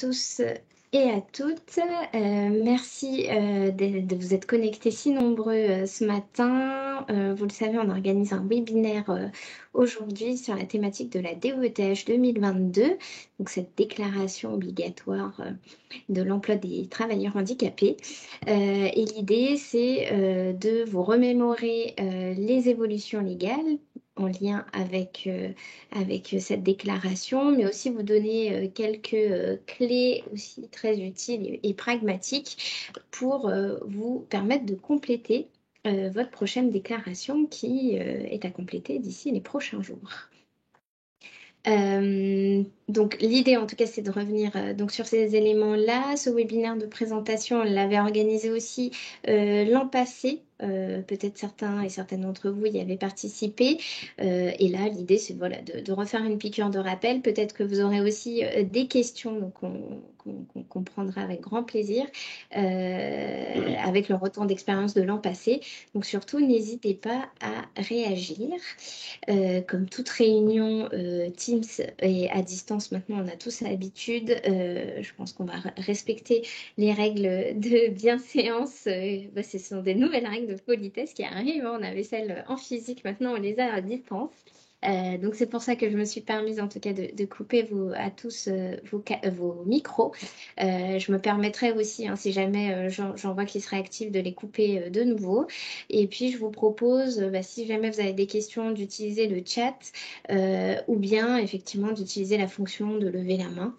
tous et à toutes. Merci de vous être connectés si nombreux ce matin. Vous le savez, on organise un webinaire aujourd'hui sur la thématique de la DETH 2022, donc cette déclaration obligatoire de l'emploi des travailleurs handicapés. Et l'idée, c'est de vous remémorer les évolutions légales en lien avec cette déclaration, mais aussi vous donner quelques clés aussi très utiles et pragmatiques pour vous permettre de compléter votre prochaine déclaration qui est à compléter d'ici les prochains jours. Donc l'idée en tout cas c'est de revenir donc sur ces éléments-là. Ce webinaire de présentation, on l'avait organisé aussi l'an passé. Peut-être certains et certaines d'entre vous y avaient participé. Et là, l'idée, c'est voilà, de refaire une piqûre de rappel. Peut-être que vous aurez aussi des questions donc qu'on prendra avec grand plaisir avec le retour d'expérience de l'an passé. Donc surtout, n'hésitez pas à réagir. Comme toute réunion Teams et à distance, maintenant, on a tous l'habitude. Je pense qu'on va respecter les règles de bienséance. Ce sont des nouvelles règles de politesse qui arrivent. On avait celles en physique, maintenant on les a à distance. Donc c'est pour ça que je me suis permise en tout cas de couper à tous vos micros. Je me permettrai aussi, hein, si jamais j'en vois qui seraient actifs, de les couper de nouveau. Et puis je vous propose, si jamais vous avez des questions, d'utiliser le chat ou bien effectivement d'utiliser la fonction de lever la main.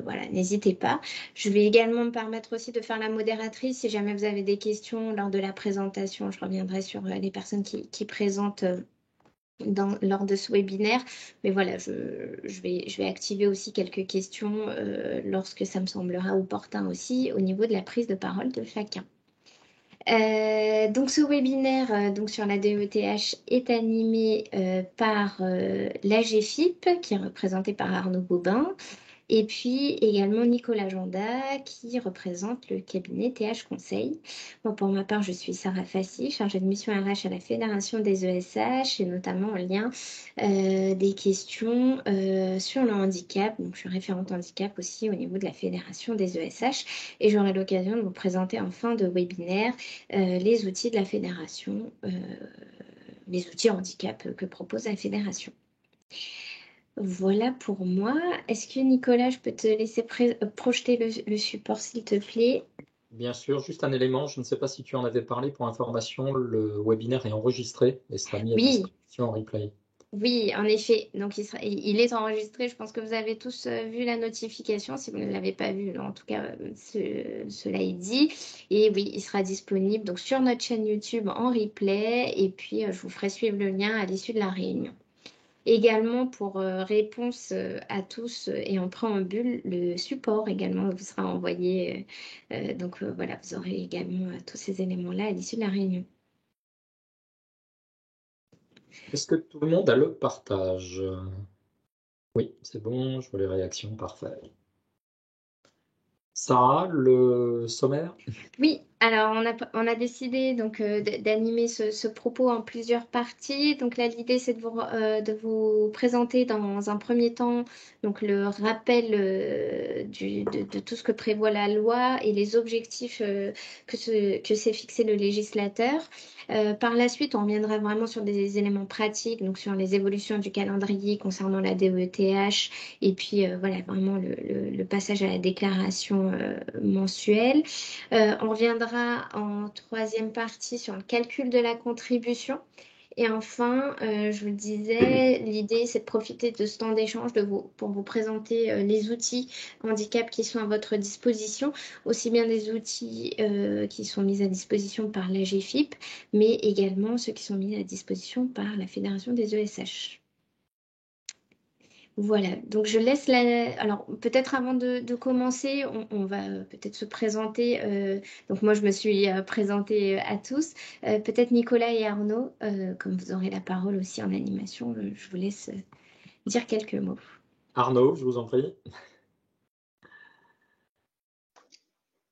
Voilà, n'hésitez pas. Je vais également me permettre aussi de faire la modératrice si jamais vous avez des questions lors de la présentation. Je reviendrai sur les personnes qui présentent lors de ce webinaire. Mais voilà, je vais activer aussi quelques questions lorsque ça me semblera opportun aussi au niveau de la prise de parole de chacun. Donc ce webinaire donc sur la DETH est animé par l'AGFIP qui est représenté par Arnaud Bobin. Et puis également Nicolas Janda qui représente le cabinet TH Conseil. Bon, pour ma part, je suis Sarah Fassi, chargée de mission RH à la Fédération des ESH et notamment en lien des questions sur le handicap. Donc, je suis référente handicap aussi au niveau de la Fédération des ESH et j'aurai l'occasion de vous présenter en fin de webinaire les outils de la Fédération, les outils handicap que propose la Fédération. Voilà pour moi. Est-ce que Nicolas, je peux te laisser projeter le support, s'il te plaît? Bien sûr, juste un élément, je ne sais pas si tu en avais parlé pour information, le webinaire est enregistré et sera mis à disposition en replay. Oui, en effet. Donc, il est enregistré. Je pense que vous avez tous vu la notification. Si vous ne l'avez pas vu, en tout cas, cela est dit. Et oui, il sera disponible donc, sur notre chaîne YouTube en replay. Et puis, je vous ferai suivre le lien à l'issue de la réunion. Également, pour réponse à tous et en préambule, le support également vous sera envoyé. Donc, voilà, vous aurez également tous ces éléments-là à l'issue de la réunion. Est-ce que tout le monde a le partage? Oui, c'est bon, je vois les réactions, parfait. Sarah, le sommaire? Oui, alors on a décidé donc d'animer ce propos en plusieurs parties. Donc là, l'idée c'est de vous présenter dans un premier temps donc le rappel de tout ce que prévoit la loi et les objectifs que s'est fixé le législateur. Par la suite, on reviendra vraiment sur des éléments pratiques, donc sur les évolutions du calendrier concernant la DETH et puis voilà vraiment le passage à la déclaration mensuelle. On reviendra en troisième partie sur le calcul de la contribution. Et enfin, je vous le disais, l'idée, c'est de profiter de ce temps d'échange pour vous présenter les outils handicap qui sont à votre disposition, aussi bien des outils qui sont mis à disposition par l'AGFIP, mais également ceux qui sont mis à disposition par la Fédération des ESH. Voilà, donc je laisse Alors, peut-être avant de commencer, on va peut-être se présenter. Donc, moi, je me suis présentée à tous. Peut-être Nicolas et Arnaud, comme vous aurez la parole aussi en animation, je vous laisse dire quelques mots. Arnaud, je vous en prie.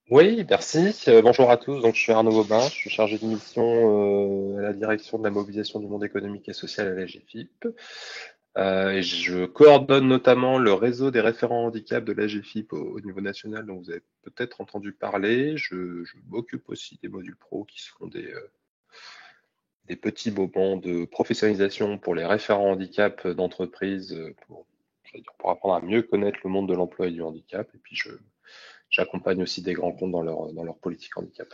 Oui, merci. Bonjour à tous. Donc, je suis Arnaud Bobin. Je suis chargé de mission à la direction de la mobilisation du monde économique et social à la GFIP. Et je coordonne notamment le réseau des référents handicap de l'AGFIP au niveau national, dont vous avez peut-être entendu parler. Je m'occupe aussi des modules pro qui seront des petits moments de professionnalisation pour les référents handicap d'entreprise pour apprendre à mieux connaître le monde de l'emploi et du handicap. Et puis j'accompagne aussi des grands comptes dans leur politique handicap.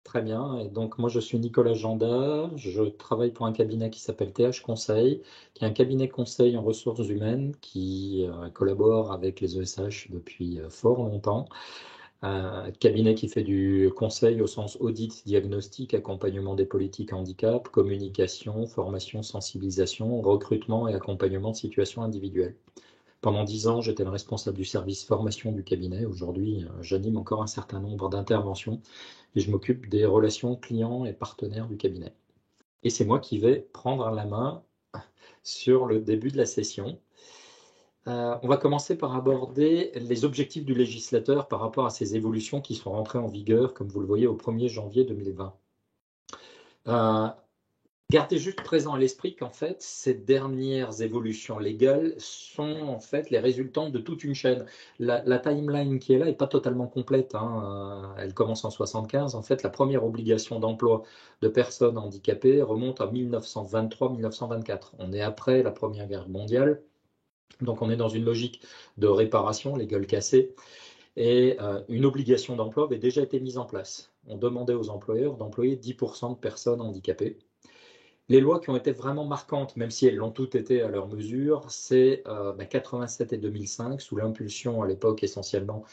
Très bien. Et donc, moi, je suis Nicolas Gendard. Je travaille pour un cabinet qui s'appelle TH Conseil, qui est un cabinet conseil en ressources humaines qui collabore avec les ESH depuis fort longtemps. Un cabinet qui fait du conseil au sens audit, diagnostic, accompagnement des politiques handicap, communication, formation, sensibilisation, recrutement et accompagnement de situations individuelles. Pendant 10 ans, j'étais le responsable du service formation du cabinet. Aujourd'hui, j'anime encore un certain nombre d'interventions et je m'occupe des relations clients et partenaires du cabinet. Et c'est moi qui vais prendre la main sur le début de la session. On va commencer par aborder les objectifs du législateur par rapport à ces évolutions qui sont rentrées en vigueur, comme vous le voyez, au 1er janvier 2020. Gardez juste présent à l'esprit qu'en fait, ces dernières évolutions légales sont en fait les résultantes de toute une chaîne. La timeline qui est là n'est pas totalement complète, hein. Elle commence en 1975. En fait, la première obligation d'emploi de personnes handicapées remonte à 1923-1924. On est après la Première Guerre mondiale, donc on est dans une logique de réparation, les gueules cassées, et une obligation d'emploi avait déjà été mise en place. On demandait aux employeurs d'employer 10% de personnes handicapées. Les lois qui ont été vraiment marquantes, même si elles l'ont toutes été à leur mesure, c'est 87 et 2005, sous l'impulsion à l'époque essentiellement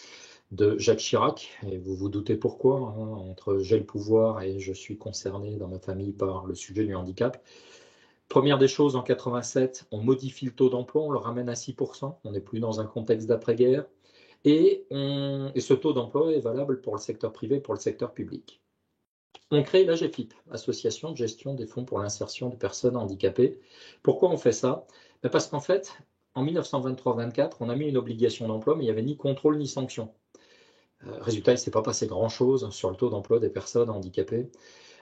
de Jacques Chirac, et vous vous doutez pourquoi, hein, entre j'ai le pouvoir et je suis concerné dans ma famille par le sujet du handicap. Première des choses, en 87, on modifie le taux d'emploi, on le ramène à 6%, on n'est plus dans un contexte d'après-guerre, et ce taux d'emploi est valable pour le secteur privé et pour le secteur public. On crée l'AGFIP, Association de gestion des fonds pour l'insertion de personnes handicapées. Pourquoi on fait ça? Parce qu'en fait, en 1923-24, on a mis une obligation d'emploi, mais il n'y avait ni contrôle ni sanction. Résultat, il ne s'est pas passé grand-chose sur le taux d'emploi des personnes handicapées.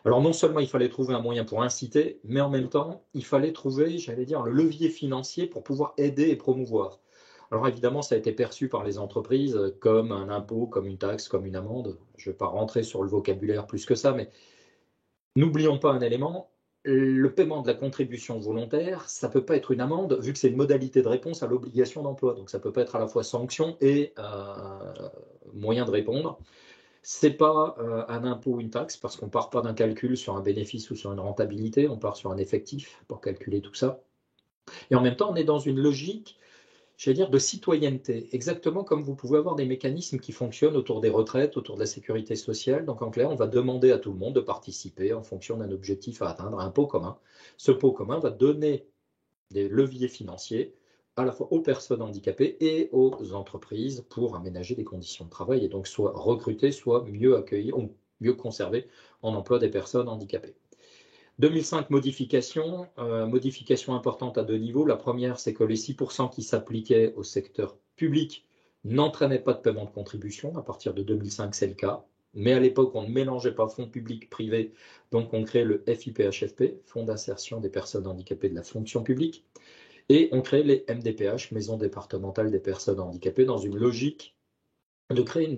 Alors non seulement il fallait trouver un moyen pour inciter, mais en même temps, il fallait trouver, j'allais dire, le levier financier pour pouvoir aider et promouvoir. Alors évidemment, ça a été perçu par les entreprises comme un impôt, comme une taxe, comme une amende. Je ne vais pas rentrer sur le vocabulaire plus que ça, mais n'oublions pas un élément, le paiement de la contribution volontaire, ça ne peut pas être une amende, vu que c'est une modalité de réponse à l'obligation d'emploi. Donc ça ne peut pas être à la fois sanction et moyen de répondre. Ce n'est pas un impôt ou une taxe, parce qu'on ne part pas d'un calcul sur un bénéfice ou sur une rentabilité, on part sur un effectif pour calculer tout ça. Et en même temps, on est dans une logique, j'allais dire, de citoyenneté, exactement comme vous pouvez avoir des mécanismes qui fonctionnent autour des retraites, autour de la sécurité sociale. Donc en clair, on va demander à tout le monde de participer en fonction d'un objectif à atteindre, un pot commun. Ce pot commun va donner des leviers financiers à la fois aux personnes handicapées et aux entreprises pour aménager des conditions de travail et donc soit recruter, soit mieux accueillir ou mieux conserver en emploi des personnes handicapées. 2005, modification importante à deux niveaux. La première, c'est que les 6% qui s'appliquaient au secteur public n'entraînaient pas de paiement de contribution. À partir de 2005, c'est le cas. Mais à l'époque, on ne mélangeait pas fonds publics privés, donc on crée le FIPHFP, Fonds d'insertion des personnes handicapées de la fonction publique, et on crée les MDPH, Maisons départementales des personnes handicapées, dans une logique de créer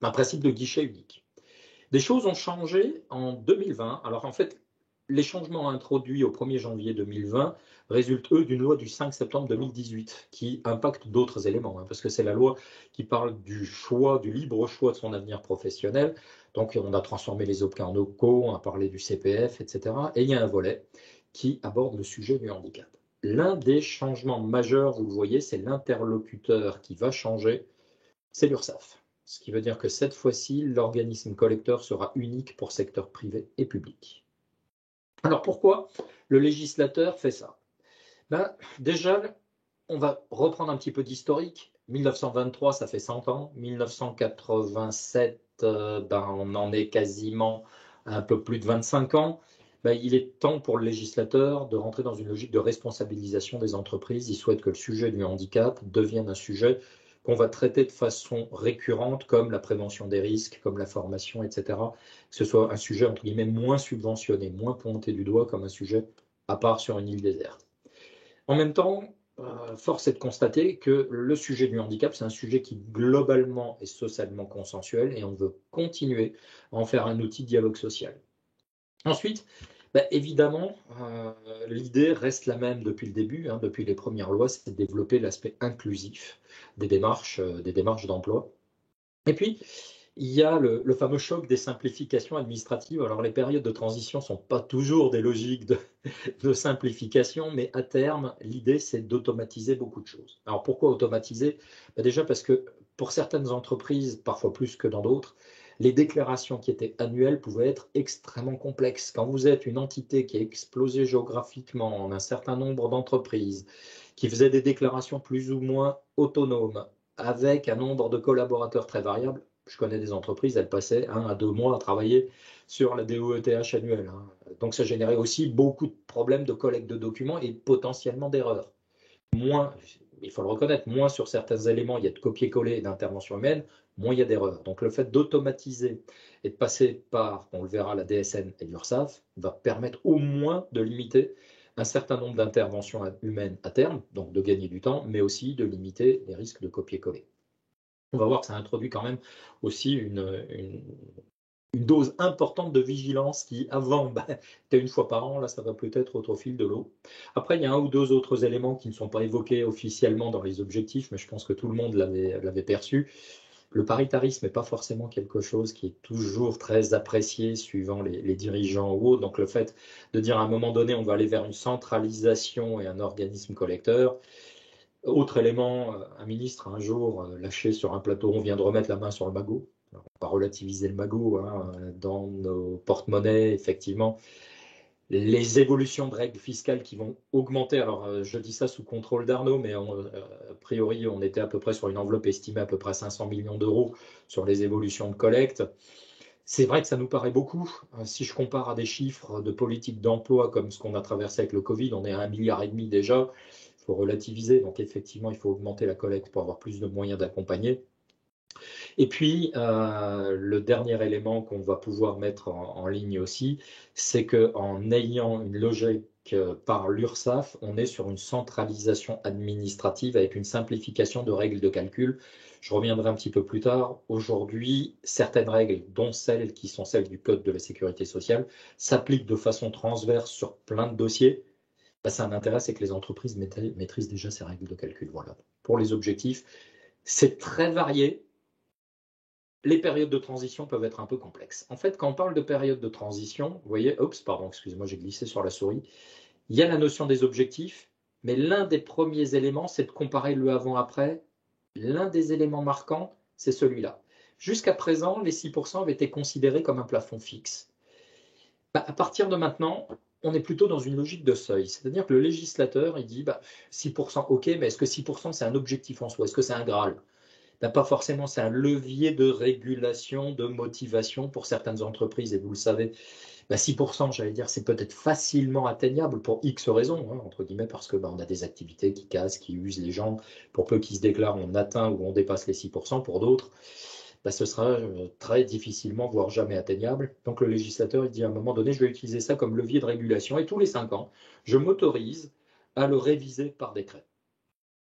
un principe de guichet unique. Des choses ont changé en 2020. Alors en fait, les changements introduits au 1er janvier 2020 résultent, eux, d'une loi du 5 septembre 2018 qui impacte d'autres éléments, hein, parce que c'est la loi qui parle du choix, du libre choix de son avenir professionnel. Donc on a transformé les OPCA en OPCO, on a parlé du CPF, etc. Et il y a un volet qui aborde le sujet du handicap. L'un des changements majeurs, vous le voyez, c'est l'interlocuteur qui va changer, c'est l'URSSAF. Ce qui veut dire que cette fois-ci, l'organisme collecteur sera unique pour secteur privé et public. Alors pourquoi le législateur fait ça? Déjà, on va reprendre un petit peu d'historique. 1923, ça fait 100 ans. 1987, on en est quasiment un peu plus de 25 ans. Il est temps pour le législateur de rentrer dans une logique de responsabilisation des entreprises. Il souhaite que le sujet du handicap devienne un sujet qu'on va traiter de façon récurrente, comme la prévention des risques, comme la formation, etc. Que ce soit un sujet, entre guillemets, moins subventionné, moins pointé du doigt comme un sujet à part sur une île déserte. En même temps, force est de constater que le sujet du handicap, c'est un sujet qui globalement est socialement consensuel et on veut continuer à en faire un outil de dialogue social. Ensuite, évidemment, l'idée reste la même depuis le début, hein, depuis les premières lois, c'est de développer l'aspect inclusif des démarches d'emploi. Et puis, il y a le fameux choc des simplifications administratives. Alors, les périodes de transition ne sont pas toujours des logiques de simplification, mais à terme, l'idée, c'est d'automatiser beaucoup de choses. Alors, pourquoi automatiser? Déjà parce que pour certaines entreprises, parfois plus que dans d'autres, les déclarations qui étaient annuelles pouvaient être extrêmement complexes. Quand vous êtes une entité qui est explosée géographiquement en un certain nombre d'entreprises, qui faisaient des déclarations plus ou moins autonomes, avec un nombre de collaborateurs très variable, je connais des entreprises, elles passaient 1 à 2 mois à travailler sur la DOETH annuelle. Hein. Donc ça générait aussi beaucoup de problèmes de collecte de documents et potentiellement d'erreurs. Moins, il faut le reconnaître, moins sur certains éléments, il y a de copier-coller et d'intervention humaine, moins il y a d'erreurs. Donc le fait d'automatiser et de passer par, on le verra, la DSN et l'URSSAF, va permettre au moins de limiter un certain nombre d'interventions humaines à terme, donc de gagner du temps, mais aussi de limiter les risques de copier-coller. On va voir que ça introduit quand même aussi une dose importante de vigilance qui, avant, était une fois par an, là, ça va peut-être au fil de l'eau. Après, il y a un ou deux autres éléments qui ne sont pas évoqués officiellement dans les objectifs, mais je pense que tout le monde l'avait perçu. Le paritarisme n'est pas forcément quelque chose qui est toujours très apprécié suivant les dirigeants ou autres. Donc, le fait de dire à un moment donné, on va aller vers une centralisation et un organisme collecteur. Autre élément, un ministre un jour lâché sur un plateau, on vient de remettre la main sur le magot. Alors, on va pas relativiser le magot hein, dans nos porte-monnaies, effectivement. Les évolutions de règles fiscales qui vont augmenter, alors je dis ça sous contrôle d'Arnaud, mais a priori on était à peu près sur une enveloppe estimée à peu près 500 millions d'euros sur les évolutions de collecte. C'est vrai que ça nous paraît beaucoup. Si je compare à des chiffres de politique d'emploi comme ce qu'on a traversé avec le Covid, on est à 1,5 milliard déjà. Il faut relativiser. Donc effectivement, il faut augmenter la collecte pour avoir plus de moyens d'accompagner. Et puis, le dernier élément qu'on va pouvoir mettre en ligne aussi, c'est qu'en ayant une logique par l'URSSAF, on est sur une centralisation administrative avec une simplification de règles de calcul. Je reviendrai un petit peu plus tard. Aujourd'hui, certaines règles, dont celles qui sont celles du Code de la sécurité sociale, s'appliquent de façon transverse sur plein de dossiers. C'est un intérêt, c'est que les entreprises maîtrisent déjà ces règles de calcul. Voilà. Pour les objectifs, c'est très varié. Les périodes de transition peuvent être un peu complexes. En fait, quand on parle de période de transition, vous voyez, excusez-moi, j'ai glissé sur la souris, il y a la notion des objectifs, mais l'un des premiers éléments, c'est de comparer le avant-après. L'un des éléments marquants, c'est celui-là. Jusqu'à présent, les 6% avaient été considérés comme un plafond fixe. À partir de maintenant, on est plutôt dans une logique de seuil. C'est-à-dire que le législateur, il dit 6%, ok, mais est-ce que 6% c'est un objectif en soi? Est-ce que c'est un Graal? Pas forcément, c'est un levier de régulation, de motivation pour certaines entreprises. Et vous le savez, 6%, j'allais dire, c'est peut-être facilement atteignable pour X raisons, hein, entre guillemets, parce que on a des activités qui cassent, qui usent les gens. Pour peu qu'ils se déclarent, on atteint ou on dépasse les 6%. Pour d'autres, ce sera très difficilement, voire jamais atteignable. Donc le législateur, il dit à un moment donné, je vais utiliser ça comme levier de régulation. Et tous les 5 ans, je m'autorise à le réviser par décret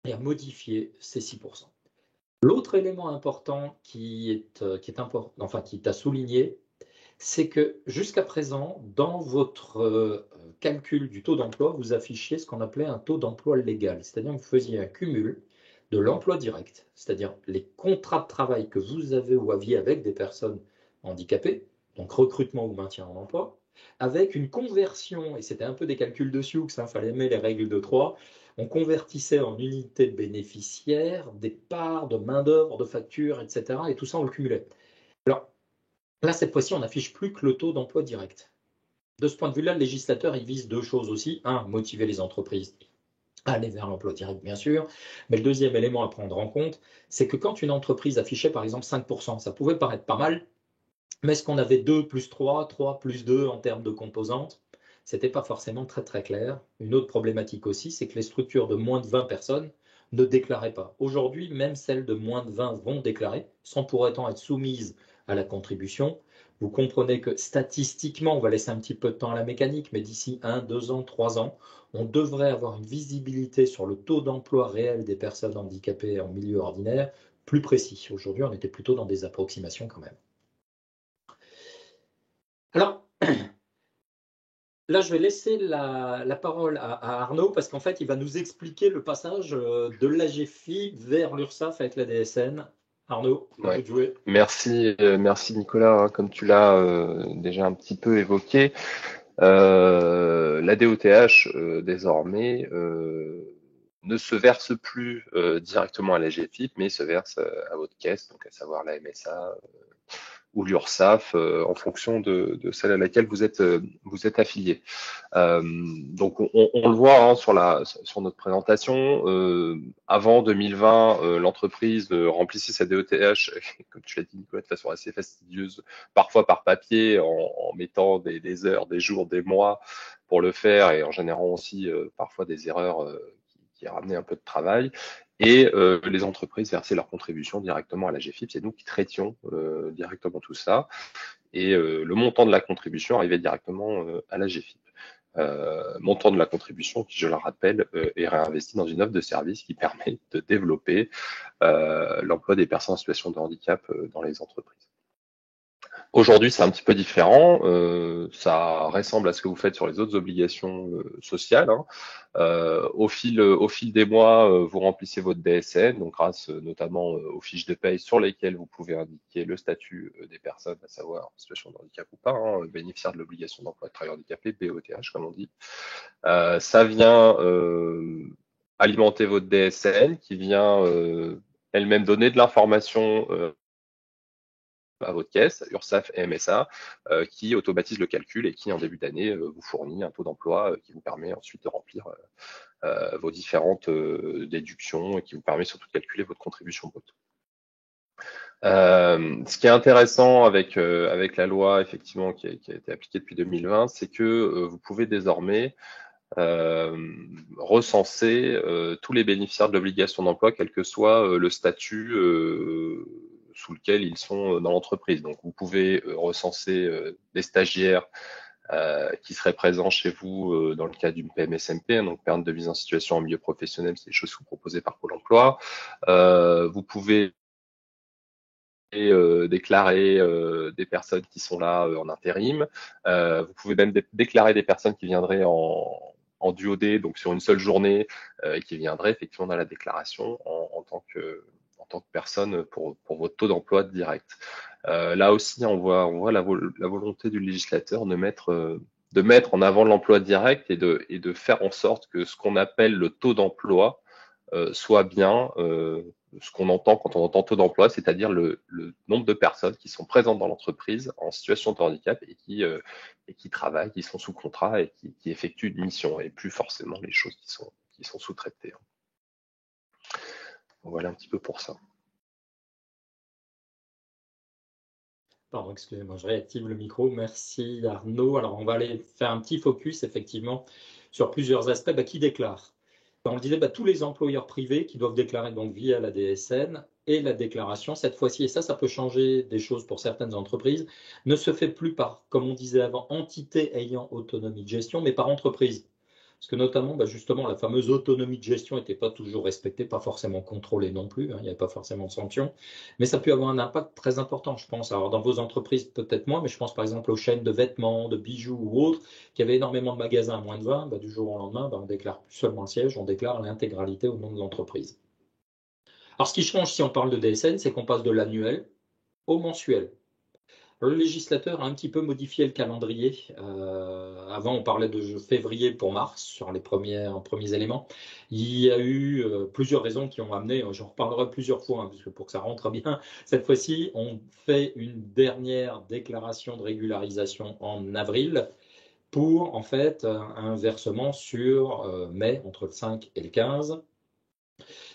et à modifier ces 6%. L'autre élément important qui est important, enfin qui est à souligner, c'est que jusqu'à présent, dans votre calcul du taux d'emploi, vous affichiez ce qu'on appelait un taux d'emploi légal, c'est-à-dire que vous faisiez un cumul de l'emploi direct, c'est-à-dire les contrats de travail que vous avez ou aviez avec des personnes handicapées, donc recrutement ou maintien en emploi, avec une conversion, et c'était un peu des calculs de Sioux, il fallait aimer les règles de 3, on convertissait en unités de bénéficiaires des parts de main-d'œuvre, de factures, etc. Et tout ça, on le cumulait. Alors, là, cette fois-ci, on n'affiche plus que le taux d'emploi direct. De ce point de vue-là, le législateur, il vise deux choses aussi. Un, motiver les entreprises à aller vers l'emploi direct, bien sûr. Mais le deuxième élément à prendre en compte, c'est que quand une entreprise affichait, par exemple, 5%, ça pouvait paraître pas mal, mais est-ce qu'on avait 2 plus 3, 3 plus 2 en termes de composantes? Ce n'était pas forcément très très clair. Une autre problématique aussi, c'est que les structures de moins de 20 personnes ne déclaraient pas. Aujourd'hui, même celles de moins de 20 vont déclarer, sans pour autant être soumises à la contribution. Vous comprenez que statistiquement, on va laisser un petit peu de temps à la mécanique, mais d'ici 1, 2 ans, 3 ans, on devrait avoir une visibilité sur le taux d'emploi réel des personnes handicapées en milieu ordinaire plus précis. Aujourd'hui, on était plutôt dans des approximations quand même. Alors, là, je vais laisser la parole à Arnaud parce qu'en fait, il va nous expliquer le passage de l'AGFI vers l'URSSAF avec la DSN. Arnaud, à vous Ouais. de jouer. Merci Nicolas, hein. Comme tu l'as déjà un petit peu évoqué, la DOTH désormais ne se verse plus directement à la GFIP, mais se verse à votre caisse, donc à savoir la MSA ou l'URSSAF, en fonction de celle à laquelle vous êtes affilié. Donc on le voit, hein, sur notre présentation. Avant 2020, l'entreprise remplissait sa DOTH, comme tu l'as dit Nicolas, de façon assez fastidieuse, parfois par papier, en mettant des heures, des jours, des mois pour le faire, et en générant aussi parfois des erreurs qui ramenaient un peu de travail. Et les entreprises versaient leurs contributions directement à la GFIP. C'est nous qui traitions directement tout ça. Et le montant de la contribution arrivait directement à la GFIP. Montant de la contribution qui, je le rappelle, est réinvesti dans une offre de service qui permet de développer l'emploi des personnes en situation de handicap dans les entreprises. Aujourd'hui, c'est un petit peu différent. Ça ressemble à ce que vous faites sur les autres obligations sociales, hein. Au fil des mois, vous remplissez votre DSN, donc grâce notamment aux fiches de paye sur lesquelles vous pouvez indiquer le statut des personnes, à savoir en situation de handicap ou pas, hein, bénéficiaire de l'obligation d'emploi de travailleur handicapé, BOTH comme on dit. Ça vient alimenter votre DSN qui vient elle-même donner de l'information à votre caisse, URSSAF et MSA, qui automatise le calcul et qui, en début d'année, vous fournit un taux d'emploi qui vous permet ensuite de remplir vos différentes déductions et qui vous permet surtout de calculer votre contribution brute. Ce qui est intéressant avec la loi effectivement qui a été appliquée depuis 2020, c'est que vous pouvez désormais recenser tous les bénéficiaires de l'obligation d'emploi, quel que soit le statut sous lequel ils sont dans l'entreprise. Donc, vous pouvez recenser des stagiaires qui seraient présents chez vous dans le cadre d'une PMSMP, donc permis de mise en situation en milieu professionnel, c'est des choses que vous proposez par Pôle emploi. Vous pouvez déclarer des personnes qui sont là en intérim. Vous pouvez même déclarer des personnes qui viendraient en duodé, donc sur une seule journée, qui viendraient effectivement dans la déclaration en tant que personne pour votre taux d'emploi direct. Là aussi, on voit la volonté du législateur de mettre en avant l'emploi direct et de faire en sorte que ce qu'on appelle le taux d'emploi soit bien ce qu'on entend quand on entend taux d'emploi, c'est-à-dire le nombre de personnes qui sont présentes dans l'entreprise en situation de handicap et qui travaillent, qui sont sous contrat et qui effectuent une mission, et plus forcément les choses qui sont sous-traitées. Voilà un petit peu pour ça. Pardon, excusez-moi, je réactive le micro. Merci Arnaud. Alors, on va aller faire un petit focus effectivement sur plusieurs aspects. Qui déclare? On le disait, tous les employeurs privés qui doivent déclarer donc via la DSN, et la déclaration cette fois-ci, et ça peut changer des choses pour certaines entreprises, ne se fait plus par, comme on disait avant, entité ayant autonomie de gestion, mais par entreprise. Parce que notamment, justement, la fameuse autonomie de gestion n'était pas toujours respectée, pas forcément contrôlée non plus, hein, il n'y avait pas forcément de sanctions, mais ça peut avoir un impact très important, je pense. Alors dans vos entreprises, peut-être moins, mais je pense par exemple aux chaînes de vêtements, de bijoux ou autres, qui avaient énormément de magasins à moins de 20, du jour au lendemain, on déclare plus seulement le siège, on déclare l'intégralité au nom de l'entreprise. Alors ce qui change si on parle de DSN, c'est qu'on passe de l'annuel au mensuel. Le législateur a un petit peu modifié le calendrier. Avant, on parlait de février pour mars sur les premiers éléments. Il y a eu plusieurs raisons qui ont amené, j'en reparlerai plusieurs fois, hein, parce que pour que ça rentre bien, cette fois-ci, on fait une dernière déclaration de régularisation en avril pour en fait un versement sur mai, entre le 5 et le 15.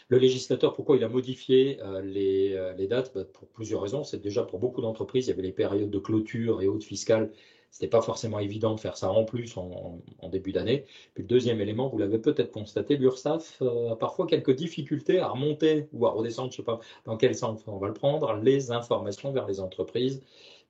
Le législateur, pourquoi il a modifié les dates? Pour plusieurs raisons. C'est déjà pour beaucoup d'entreprises, il y avait les périodes de clôture et autres fiscales Ce n'était pas forcément évident de faire ça en plus en début d'année. Puis le deuxième élément, vous l'avez peut-être constaté, l'URSSAF a parfois quelques difficultés à remonter ou à redescendre, je ne sais pas dans quel sens on va le prendre, les informations vers les entreprises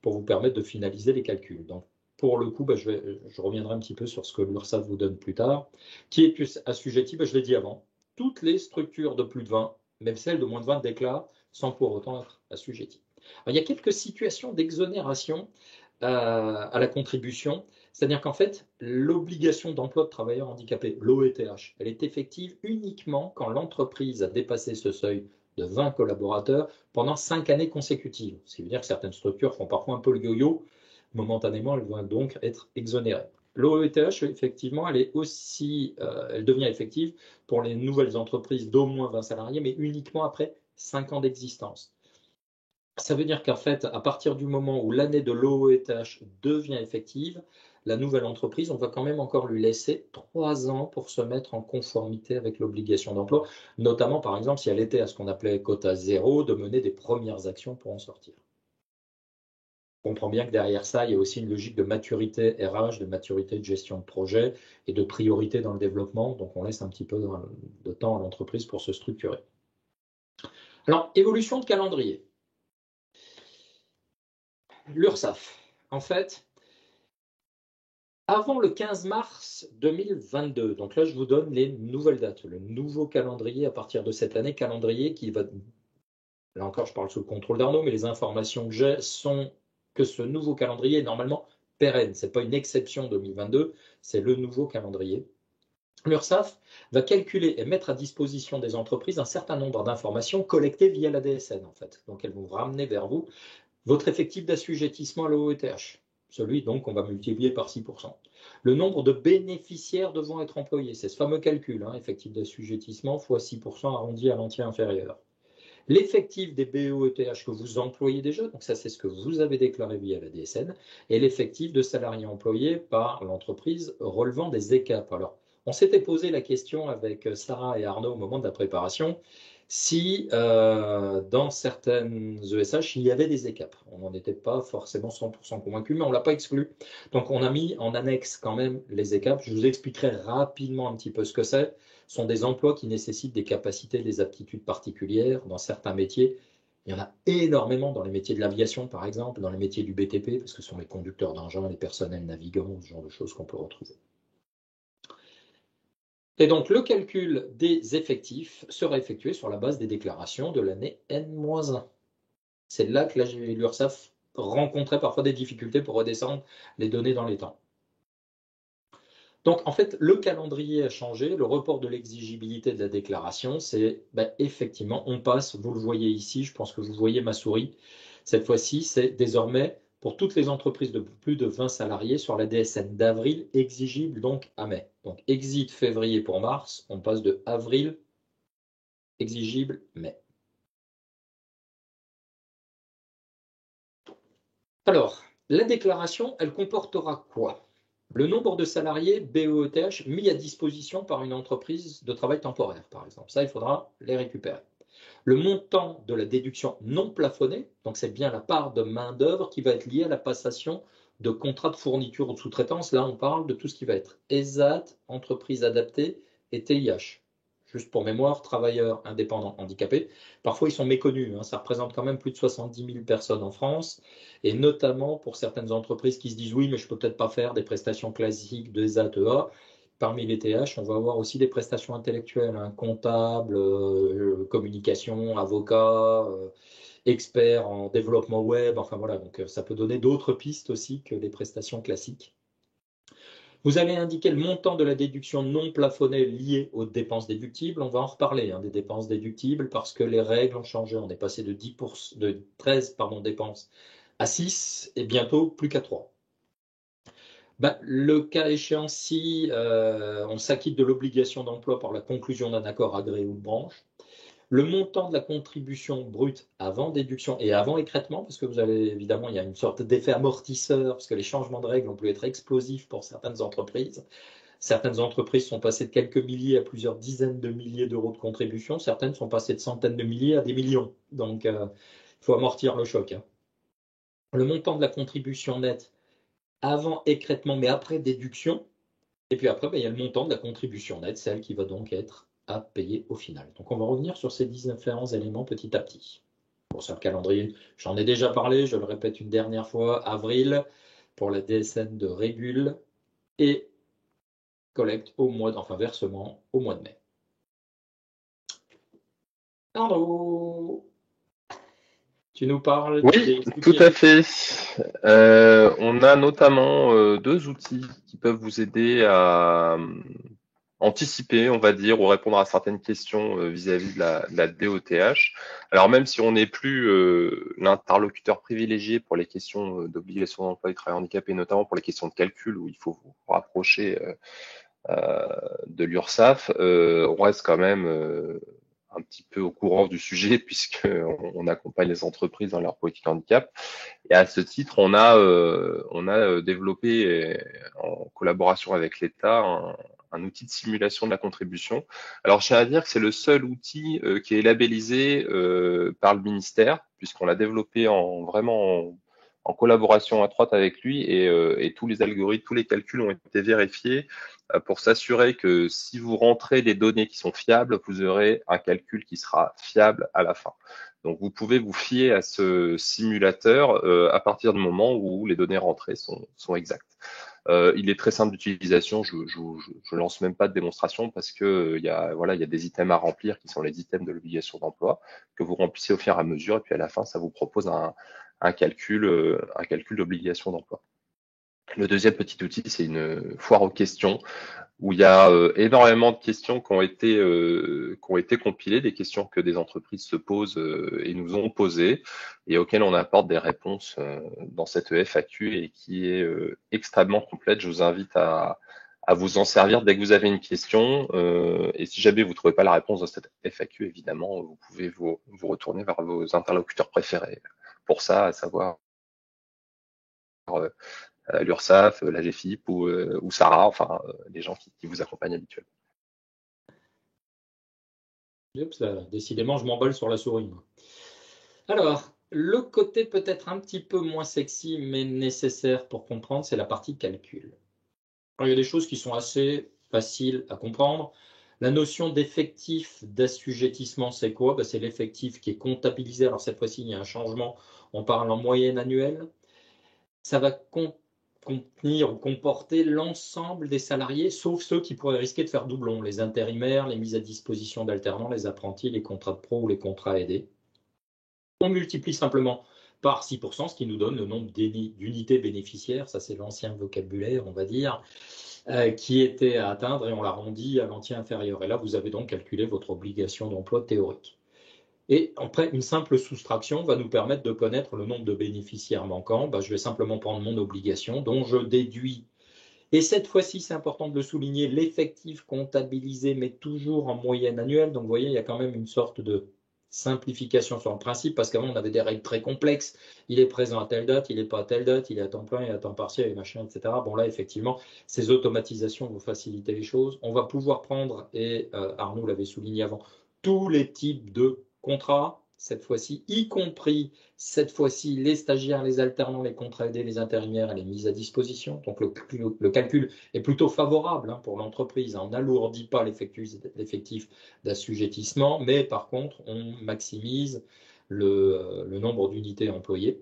pour vous permettre de finaliser les calculs. Donc, pour le coup, je reviendrai un petit peu sur ce que l'URSSAF vous donne plus tard. Qui est plus assujetti, je l'ai dit avant, toutes les structures de plus de 20, même celles de moins de 20 déclarent sans pour autant être assujetties. Alors, il y a quelques situations d'exonération à la contribution, c'est-à-dire qu'en fait, l'obligation d'emploi de travailleurs handicapés, l'OETH, elle est effective uniquement quand l'entreprise a dépassé ce seuil de 20 collaborateurs pendant 5 années consécutives. Ce qui veut dire que certaines structures font parfois un peu le yo-yo. Momentanément, elles vont donc être exonérées. L'OETH, effectivement, elle devient effective pour les nouvelles entreprises d'au moins 20 salariés, mais uniquement après 5 ans d'existence. Ça veut dire qu'en fait, à partir du moment où l'année de l'OETH devient effective, la nouvelle entreprise, on va quand même encore lui laisser 3 ans pour se mettre en conformité avec l'obligation d'emploi, notamment par exemple si elle était à ce qu'on appelait quota zéro, de mener des premières actions pour en sortir. On comprend bien que derrière ça, il y a aussi une logique de maturité RH, de maturité de gestion de projet et de priorité dans le développement. Donc on laisse un petit peu de temps à l'entreprise pour se structurer. Alors, évolution de calendrier. L'URSSAF, en fait, avant le 15 mars 2022, donc là je vous donne les nouvelles dates, le nouveau calendrier à partir de cette année, calendrier qui va, là encore je parle sous le contrôle d'Arnaud, mais les informations que j'ai sont que ce nouveau calendrier est normalement pérenne, ce n'est pas une exception 2022, c'est le nouveau calendrier. L'URSSAF va calculer et mettre à disposition des entreprises un certain nombre d'informations collectées via la DSN en fait, donc elles vont ramener vers vous votre effectif d'assujettissement à l'OETH, celui donc qu'on va multiplier par 6%. Le nombre de bénéficiaires devant être employés, c'est ce fameux calcul, effectif d'assujettissement fois 6% arrondi à l'entier inférieur. L'effectif des BOETH que vous employez déjà, donc ça c'est ce que vous avez déclaré via la DSN, et l'effectif de salariés employés par l'entreprise relevant des ECAP. Alors, on s'était posé la question avec Sarah et Arnaud au moment de la préparation, si dans certaines ESH, il y avait des ECAP. On n'en était pas forcément 100% convaincu, mais on ne l'a pas exclu. Donc on a mis en annexe quand même les ECAP. Je vous expliquerai rapidement un petit peu ce que c'est. Ce sont des emplois qui nécessitent des capacités, des aptitudes particulières dans certains métiers. Il y en a énormément dans les métiers de l'aviation, par exemple, dans les métiers du BTP, parce que ce sont les conducteurs d'engins, les personnels navigants, ce genre de choses qu'on peut retrouver. Et donc, le calcul des effectifs sera effectué sur la base des déclarations de l'année N-1. C'est là que l'URSSAF rencontrait parfois des difficultés pour redescendre les données dans les temps. Donc, en fait, le calendrier a changé. Le report de l'exigibilité de la déclaration, c'est effectivement, on passe, vous le voyez ici, je pense que vous voyez ma souris. Cette fois-ci, c'est désormais pour toutes les entreprises de plus de 20 salariés sur la DSN d'avril, exigible donc à mai. Donc, exit février pour mars, on passe de avril, exigible mai. Alors, la déclaration, elle comportera quoi? Le nombre de salariés BOETH mis à disposition par une entreprise de travail temporaire, par exemple. Ça, il faudra les récupérer. Le montant de la déduction non plafonnée, donc c'est bien la part de main-d'œuvre qui va être liée à la passation de contrats de fourniture ou de sous-traitance. Là, on parle de tout ce qui va être ESAT, entreprise adaptée et TIH. Juste pour mémoire, travailleurs indépendants handicapés. Parfois, ils sont méconnus. Ça représente quand même plus de 70 000 personnes en France. Et notamment pour certaines entreprises qui se disent oui, mais je ne peux peut-être pas faire des prestations classiques de ESAT, EA. Parmi les TH, on va avoir aussi des prestations intellectuelles, comptables, communication, avocats, experts en développement web, enfin voilà, donc ça peut donner d'autres pistes aussi que les prestations classiques. Vous allez indiquer le montant de la déduction non plafonnée liée aux dépenses déductibles. On va en reparler des dépenses déductibles parce que les règles ont changé. On est passé de 13 dépenses à 6 et bientôt plus qu'à 3. Le cas échéant, si on s'acquitte de l'obligation d'emploi par la conclusion d'un accord agréé ou de branche, le montant de la contribution brute avant déduction et avant écrêtement, parce que vous avez évidemment, il y a une sorte d'effet amortisseur, parce que les changements de règles ont pu être explosifs pour certaines entreprises. Certaines entreprises sont passées de quelques milliers à plusieurs dizaines de milliers d'euros de contribution, certaines sont passées de centaines de milliers à des millions. Donc, il faut amortir le choc. Le montant de la contribution nette avant écrêtement, mais après déduction. Et puis après, il y a le montant de la contribution nette, celle qui va donc être à payer au final. Donc on va revenir sur ces différents éléments petit à petit. Pour ça, le calendrier, j'en ai déjà parlé, je le répète une dernière fois, avril pour la DSN de Régule et collecte versement au mois de mai. Arnaud, tu nous parles Oui, des tout outils. à fait. On a notamment deux outils qui peuvent vous aider à anticiper, on va dire, ou répondre à certaines questions vis-à-vis de la DOTH. Alors même si on n'est plus l'interlocuteur privilégié pour les questions d'obligation d'emploi et de travail handicapé, notamment pour les questions de calcul où il faut vous rapprocher de l'URSSAF, on reste quand même un petit peu au courant du sujet puisqu'on accompagne les entreprises dans leur politique handicap. Et à ce titre, on a développé en collaboration avec l'État un outil de simulation de la contribution. Alors, je tiens à dire que c'est le seul outil qui est labellisé par le ministère, puisqu'on l'a développé en collaboration étroite avec lui et tous les algorithmes, tous les calculs ont été vérifiés pour s'assurer que si vous rentrez des données qui sont fiables, vous aurez un calcul qui sera fiable à la fin. Donc, vous pouvez vous fier à ce simulateur à partir du moment où les données rentrées sont exactes. Il est très simple d'utilisation. Je lance même pas de démonstration parce que il y a des items à remplir qui sont les items de l'obligation d'emploi que vous remplissez au fur et à mesure. Et puis à la fin, ça vous propose un calcul d'obligation d'emploi. Le deuxième petit outil, c'est une foire aux questions où il y a énormément de questions qui ont été compilées, des questions que des entreprises se posent et nous ont posées et auxquelles on apporte des réponses dans cette FAQ et qui est extrêmement complète. Je vous invite à vous en servir dès que vous avez une question et si jamais vous ne trouvez pas la réponse dans cette FAQ, évidemment, vous pouvez vous retourner vers vos interlocuteurs préférés pour ça, à savoir l'URSSAF, la GFIP ou Sarah, enfin les gens qui vous accompagnent habituellement. Décidément, je m'emballe sur la souris. Alors, le côté peut-être un petit peu moins sexy, mais nécessaire pour comprendre, c'est la partie calcul. Alors, il y a des choses qui sont assez faciles à comprendre. La notion d'effectif d'assujettissement, c'est quoi? C'est l'effectif qui est comptabilisé. Alors, cette fois-ci, il y a un changement. On parle en moyenne annuelle. Ça va contenir ou comporter l'ensemble des salariés, sauf ceux qui pourraient risquer de faire doublon, les intérimaires, les mises à disposition d'alternants, les apprentis, les contrats de pro ou les contrats aidés. On multiplie simplement par 6%, ce qui nous donne le nombre d'unités bénéficiaires, ça c'est l'ancien vocabulaire, on va dire, qui était à atteindre et on l'arrondit à l'entier inférieur. Et là, vous avez donc calculé votre obligation d'emploi théorique. Et après, une simple soustraction va nous permettre de connaître le nombre de bénéficiaires manquants. Je vais simplement prendre mon obligation dont je déduis. Et cette fois-ci, c'est important de le souligner, l'effectif comptabilisé, mais toujours en moyenne annuelle. Donc, vous voyez, il y a quand même une sorte de simplification sur le principe, parce qu'avant, on avait des règles très complexes. Il est présent à telle date, il n'est pas à telle date, il est à temps plein, il est à temps partiel, et machin, etc. Bon, là, effectivement, ces automatisations vont faciliter les choses. On va pouvoir prendre, et Arnaud l'avait souligné avant, tous les types de contrats, cette fois-ci, y compris cette fois-ci les stagiaires, les alternants, les contrats aidés, les intérimaires et les mises à disposition. Donc le calcul est plutôt favorable pour l'entreprise. On n'alourdit pas l'effectif d'assujettissement, mais par contre, on maximise le nombre d'unités employées.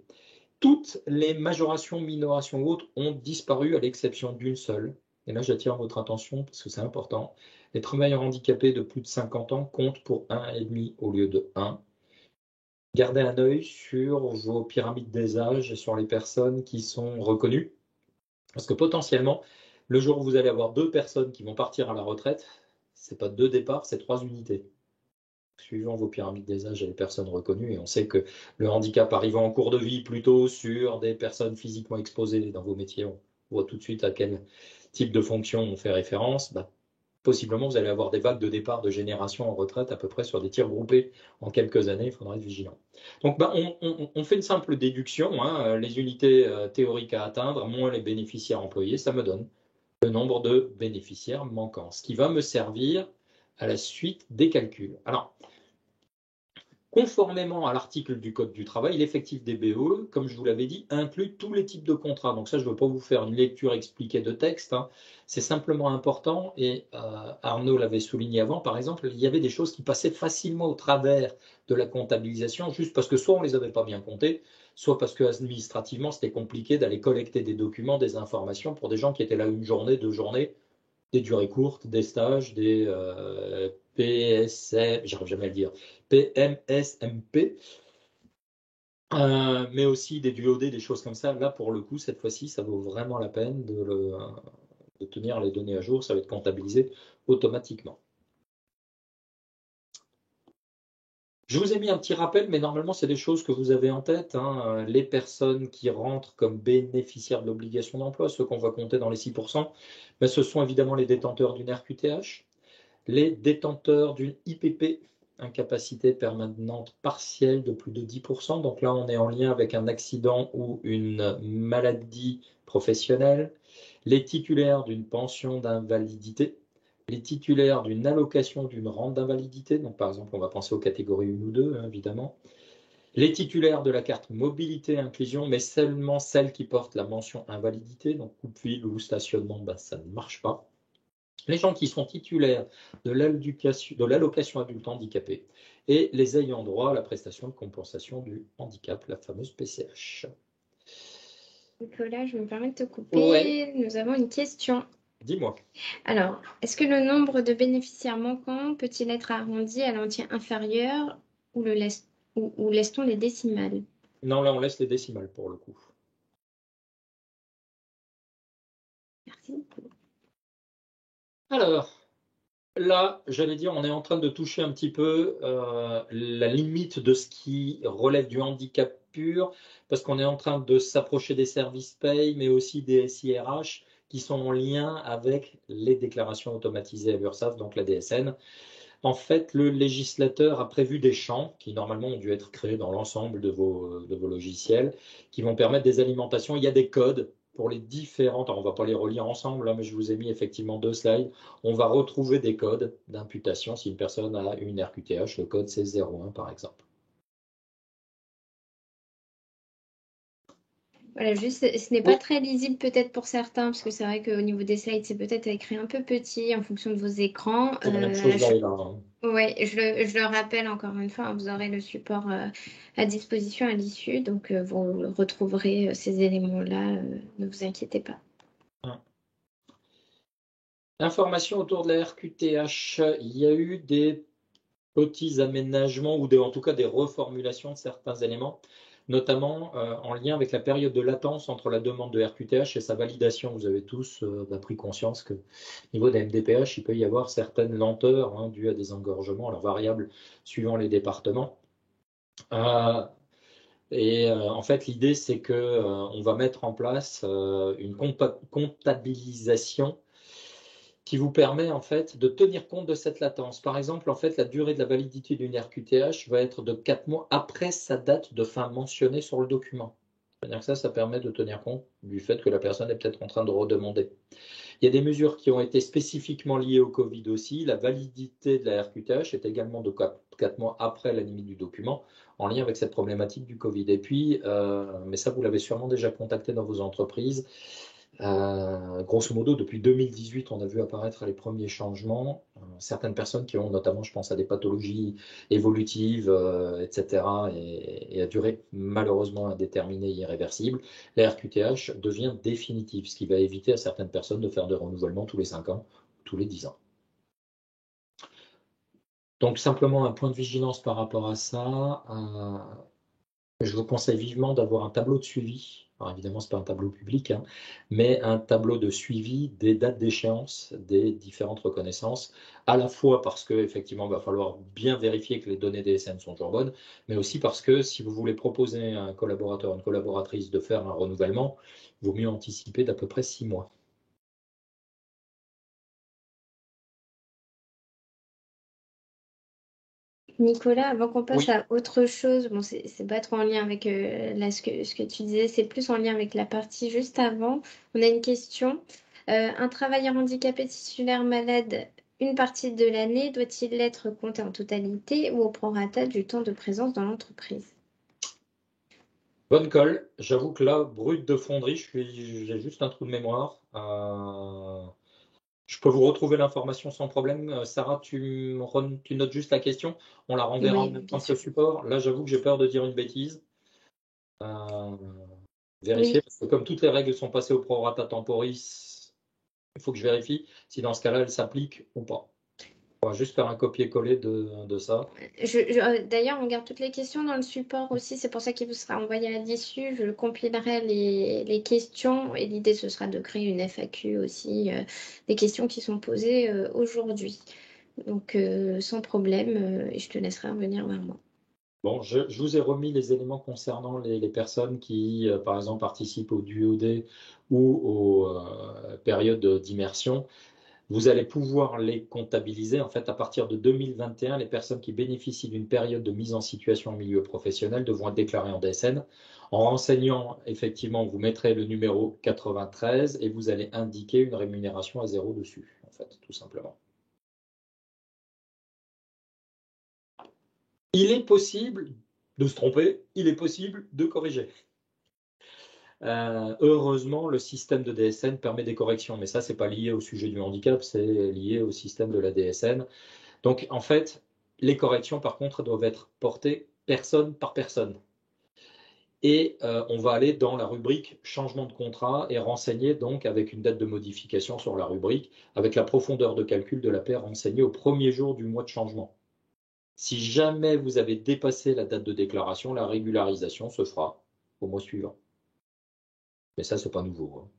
Toutes les majorations, minorations ou autres ont disparu à l'exception d'une seule. Et là, j'attire votre attention parce que c'est important. Les travailleurs handicapés de plus de 50 ans comptent pour 1,5 au lieu de 1. Gardez un œil sur vos pyramides des âges et sur les personnes qui sont reconnues. Parce que potentiellement, le jour où vous allez avoir 2 personnes qui vont partir à la retraite, ce n'est pas 2 départs, c'est 3 unités. Suivant vos pyramides des âges et les personnes reconnues, et on sait que le handicap arrivant en cours de vie plutôt sur des personnes physiquement exposées dans vos métiers, on voit tout de suite à quel type de fonction on fait référence. Possiblement, vous allez avoir des vagues de départ de génération en retraite à peu près sur des tirs groupés en quelques années. Il faudra être vigilant. Donc, on fait une simple déduction. Les unités théoriques à atteindre, moins les bénéficiaires employés, ça me donne le nombre de bénéficiaires manquants, ce qui va me servir à la suite des calculs. Alors, Conformément à l'article du Code du travail, l'effectif des BE, comme je vous l'avais dit, inclut tous les types de contrats. Donc ça, je ne veux pas vous faire une lecture expliquée de texte, hein. C'est simplement important, et Arnaud l'avait souligné avant, par exemple, il y avait des choses qui passaient facilement au travers de la comptabilisation, juste parce que soit on ne les avait pas bien comptées, soit parce que administrativement, c'était compliqué d'aller collecter des documents, des informations pour des gens qui étaient là une journée, 2 journées, des durées courtes, des stages, des PSM, j'arrive jamais à le dire, PMSMP, mais aussi des DUOD, des choses comme ça. Là, pour le coup, cette fois-ci, ça vaut vraiment la peine de tenir les données à jour. Ça va être comptabilisé automatiquement. Je vous ai mis un petit rappel, mais normalement, c'est des choses que vous avez en tête, hein. Les personnes qui rentrent comme bénéficiaires de l'obligation d'emploi, ceux qu'on va compter dans les 6%, ben, ce sont évidemment les détenteurs d'une RQTH, les détenteurs d'une IPP, incapacité permanente partielle de plus de 10%. Donc là, on est en lien avec un accident ou une maladie professionnelle. Les titulaires d'une pension d'invalidité, les titulaires d'une allocation d'une rente d'invalidité. Donc par exemple, on va penser aux catégories 1 ou 2, hein, évidemment. Les titulaires de la carte mobilité inclusion, mais seulement celles qui portent la mention invalidité. Donc coupe-fil ou stationnement, ben, ça ne marche pas. Les gens qui sont titulaires de l'allocation adulte handicapé et les ayant droit à la prestation de compensation du handicap, la fameuse PCH. Nicolas, je me permets de te couper. Ouais. Nous avons une question. Dis-moi. Alors, est-ce que le nombre de bénéficiaires manquants peut-il être arrondi à l'entier inférieur ou laisse-t-on les décimales? Non, là, on laisse les décimales pour le coup. Merci. Alors, là, j'allais dire, on est en train de toucher un petit peu la limite de ce qui relève du handicap pur, parce qu'on est en train de s'approcher des services paye, mais aussi des SIRH qui sont en lien avec les déclarations automatisées à l'URSSAF, donc la DSN. En fait, le législateur a prévu des champs qui normalement ont dû être créés dans l'ensemble de vos logiciels, qui vont permettre des alimentations. Il y a des codes pour les différentes, alors on ne va pas les relire ensemble, là, mais je vous ai mis effectivement 2 slides. On va retrouver des codes d'imputation si une personne a une RQTH, le code c'est 01 par exemple. Voilà, juste, ce n'est pas très lisible peut-être pour certains, parce que c'est vrai qu'au niveau des slides, c'est peut-être écrit un peu petit en fonction de vos écrans. C'est la même chose là et là, hein. Ouais, je le rappelle encore une fois, hein, vous aurez le support à disposition à l'issue, donc vous retrouverez ces éléments-là, ne vous inquiétez pas. Information autour de la RQTH. Il y a eu des petits aménagements ou en tout cas des reformulations de certains éléments, notamment en lien avec la période de latence entre la demande de RQTH et sa validation. Vous avez tous pris conscience que au niveau des MDPH, il peut y avoir certaines lenteurs, hein, dues à des engorgements, alors variables suivant les départements. En fait, l'idée, c'est que on va mettre en place une comptabilisation qui vous permet en fait de tenir compte de cette latence. Par exemple, en fait, la durée de la validité d'une RQTH va être de 4 mois après sa date de fin mentionnée sur le document. C'est-à-dire que ça permet de tenir compte du fait que la personne est peut-être en train de redemander. Il y a des mesures qui ont été spécifiquement liées au Covid aussi. La validité de la RQTH est également de 4 mois après la limite du document, en lien avec cette problématique du Covid. Et puis, mais ça, vous l'avez sûrement déjà contacté dans vos entreprises. Grosso modo, depuis 2018, on a vu apparaître les premiers changements. Certaines personnes qui ont notamment, je pense à des pathologies évolutives, etc., et à durée malheureusement indéterminée et irréversible, la RQTH devient définitive, ce qui va éviter à certaines personnes de faire des renouvellements tous les 5 ans, tous les 10 ans. Donc simplement un point de vigilance par rapport à ça. Je vous conseille vivement d'avoir un tableau de suivi. Alors évidemment, ce n'est pas un tableau public, hein, mais un tableau de suivi des dates d'échéance des différentes reconnaissances, à la fois parce qu'effectivement, il va falloir bien vérifier que les données DSN sont toujours bonnes, mais aussi parce que si vous voulez proposer à un collaborateur, une collaboratrice de faire un renouvellement, il vaut mieux anticiper d'à peu près 6 mois. Nicolas, avant qu'on passe Oui. à autre chose, bon, c'est pas trop en lien avec là, ce que tu disais, c'est plus en lien avec la partie juste avant. On a une question. Un travailleur handicapé titulaire malade une partie de l'année doit-il être compté en totalité ou au prorata du temps de présence dans l'entreprise? Bonne colle. J'avoue que là, brut de fonderie, j'ai juste un trou de mémoire. Je peux vous retrouver l'information sans problème. Sarah, tu notes juste la question. On la renverra en Oui, même bien temps que le sûr. support. Là, j'avoue que j'ai peur de dire une bêtise. Euh, Vérifier, Oui, parce que comme toutes les règles sont passées au prorata temporis, il faut que je vérifie si dans ce cas-là, elles s'appliquent ou pas. On va juste faire un copier-coller de ça. d'ailleurs, on garde toutes les questions dans le support aussi. C'est pour ça qu'il vous sera envoyé à l'issue. Je compilerai les questions et l'idée, ce sera de créer une FAQ aussi des questions qui sont posées aujourd'hui. Donc, sans problème, et je te laisserai revenir vers moi. Bon, je vous ai remis les éléments concernant les personnes qui, par exemple, participent au DUOD ou aux périodes d'immersion. Vous allez pouvoir les comptabiliser. En fait, à partir de 2021, les personnes qui bénéficient d'une période de mise en situation en milieu professionnel devront être déclarées en DSN. En renseignant, effectivement, vous mettrez le numéro 93 et vous allez indiquer une rémunération à 0 dessus, en fait, tout simplement. Il est possible de se tromper, il est possible de corriger. Heureusement, le système de DSN permet des corrections, mais ça, c'est pas lié au sujet du handicap, c'est lié au système de la DSN. Donc, en fait, les corrections, par contre, doivent être portées personne par personne. Et on va aller dans la rubrique changement de contrat et renseigner donc avec une date de modification sur la rubrique, avec la profondeur de calcul de la paire renseignée au premier jour du mois de changement. Si jamais vous avez dépassé la date de déclaration, la régularisation se fera au mois suivant. Mais ça, c'est pas nouveau, hein.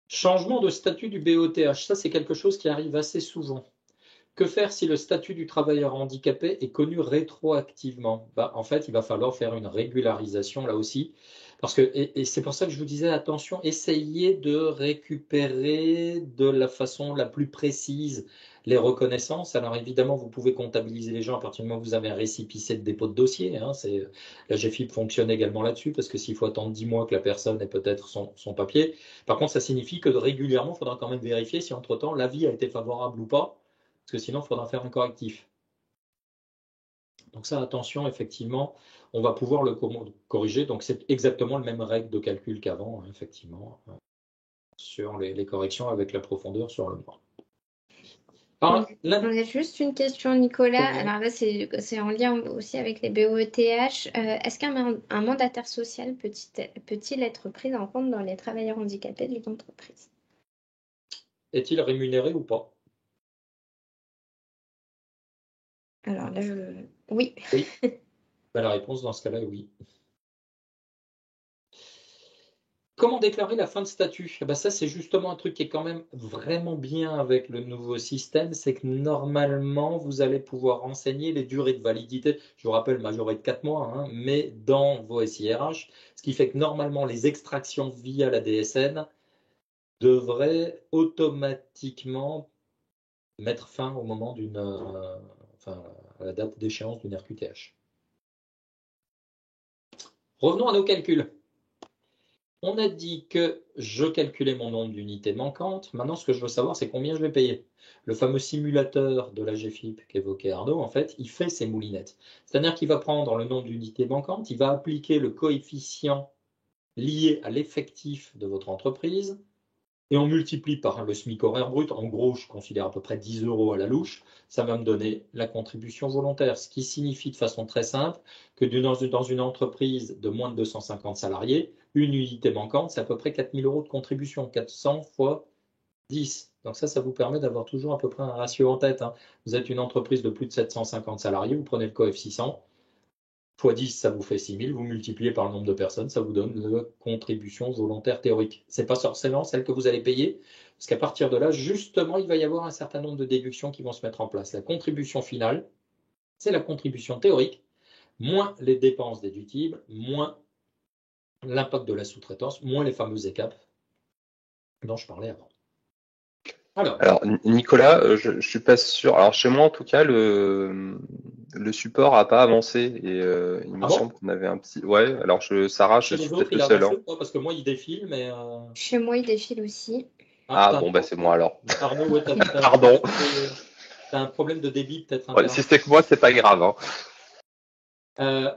Changement de statut du BOTH, ça c'est quelque chose qui arrive assez souvent. Que faire si le statut du travailleur handicapé est connu rétroactivement? En fait, il va falloir faire une régularisation là aussi. Parce que, et c'est pour ça que je vous disais, attention, essayez de récupérer de la façon la plus précise les reconnaissances. Alors évidemment, vous pouvez comptabiliser les gens à partir du moment où vous avez un récépissé de dépôt de dossier, hein. La GFIP fonctionne également là-dessus, parce que s'il faut attendre 10 mois que la personne ait peut-être son papier. Par contre, ça signifie que régulièrement, il faudra quand même vérifier si entre-temps l'avis a été favorable ou pas, parce que sinon, il faudra faire un correctif. Donc ça, attention, effectivement, on va pouvoir le corriger. Donc c'est exactement la même règle de calcul qu'avant, hein, effectivement, sur les corrections avec la profondeur sur le mois. On a juste une question, Nicolas. Alors là, c'est en lien aussi avec les BOETH. Est-ce qu'un mandataire social peut-il être pris en compte dans les travailleurs handicapés d'une entreprise? Est-il rémunéré ou pas? Alors là, oui. Oui. La réponse dans ce cas-là est oui. Comment déclarer la fin de statut? Ça, c'est justement un truc qui est quand même vraiment bien avec le nouveau système, c'est que normalement, vous allez pouvoir renseigner les durées de validité. Je vous rappelle, majoré de 4 mois, hein, mais dans vos SIRH, ce qui fait que normalement, les extractions via la DSN devraient automatiquement mettre fin au moment à la date d'échéance d'une RQTH. Revenons à nos calculs. On a dit que je calculais mon nombre d'unités manquantes. Maintenant, ce que je veux savoir, c'est combien je vais payer. Le fameux simulateur de la GFIP qu'évoquait Arnaud, en fait, il fait ses moulinettes. C'est-à-dire qu'il va prendre le nombre d'unités manquantes, il va appliquer le coefficient lié à l'effectif de votre entreprise, et on multiplie par le SMIC horaire brut. En gros, je considère à peu près 10 € à la louche. Ça va me donner la contribution volontaire, ce qui signifie de façon très simple que dans une entreprise de moins de 250 salariés, une unité manquante, c'est à peu près 4 000 € de contribution, 400 fois 10. Donc ça vous permet d'avoir toujours à peu près un ratio en tête, hein. Vous êtes une entreprise de plus de 750 salariés, vous prenez le coefficient, fois 10, ça vous fait 6 000. Vous multipliez par le nombre de personnes, ça vous donne la contribution volontaire théorique. Ce n'est pas forcément celle que vous allez payer, parce qu'à partir de là, justement, il va y avoir un certain nombre de déductions qui vont se mettre en place. La contribution finale, c'est la contribution théorique, moins les dépenses déductibles, moins l'impact de la sous-traitance, moins les fameux ECAP dont je parlais avant. Alors Nicolas, je suis pas sûr. Alors chez moi, en tout cas, Le support n'a pas avancé et il me Ah bon? semble qu'on avait un petit. Ouais, alors Sarah, je Chez suis les autres, peut-être le il a seul, avancé hein. ou pas? Parce que moi, il défile, mais Chez moi, il défile aussi. ah, Ah t'as un, bon, bah c'est moi alors. Arnaud, ouais, Pardon. t'as un problème de débit peut-être Ouais, si internet. c'est que moi, c'est pas grave, hein.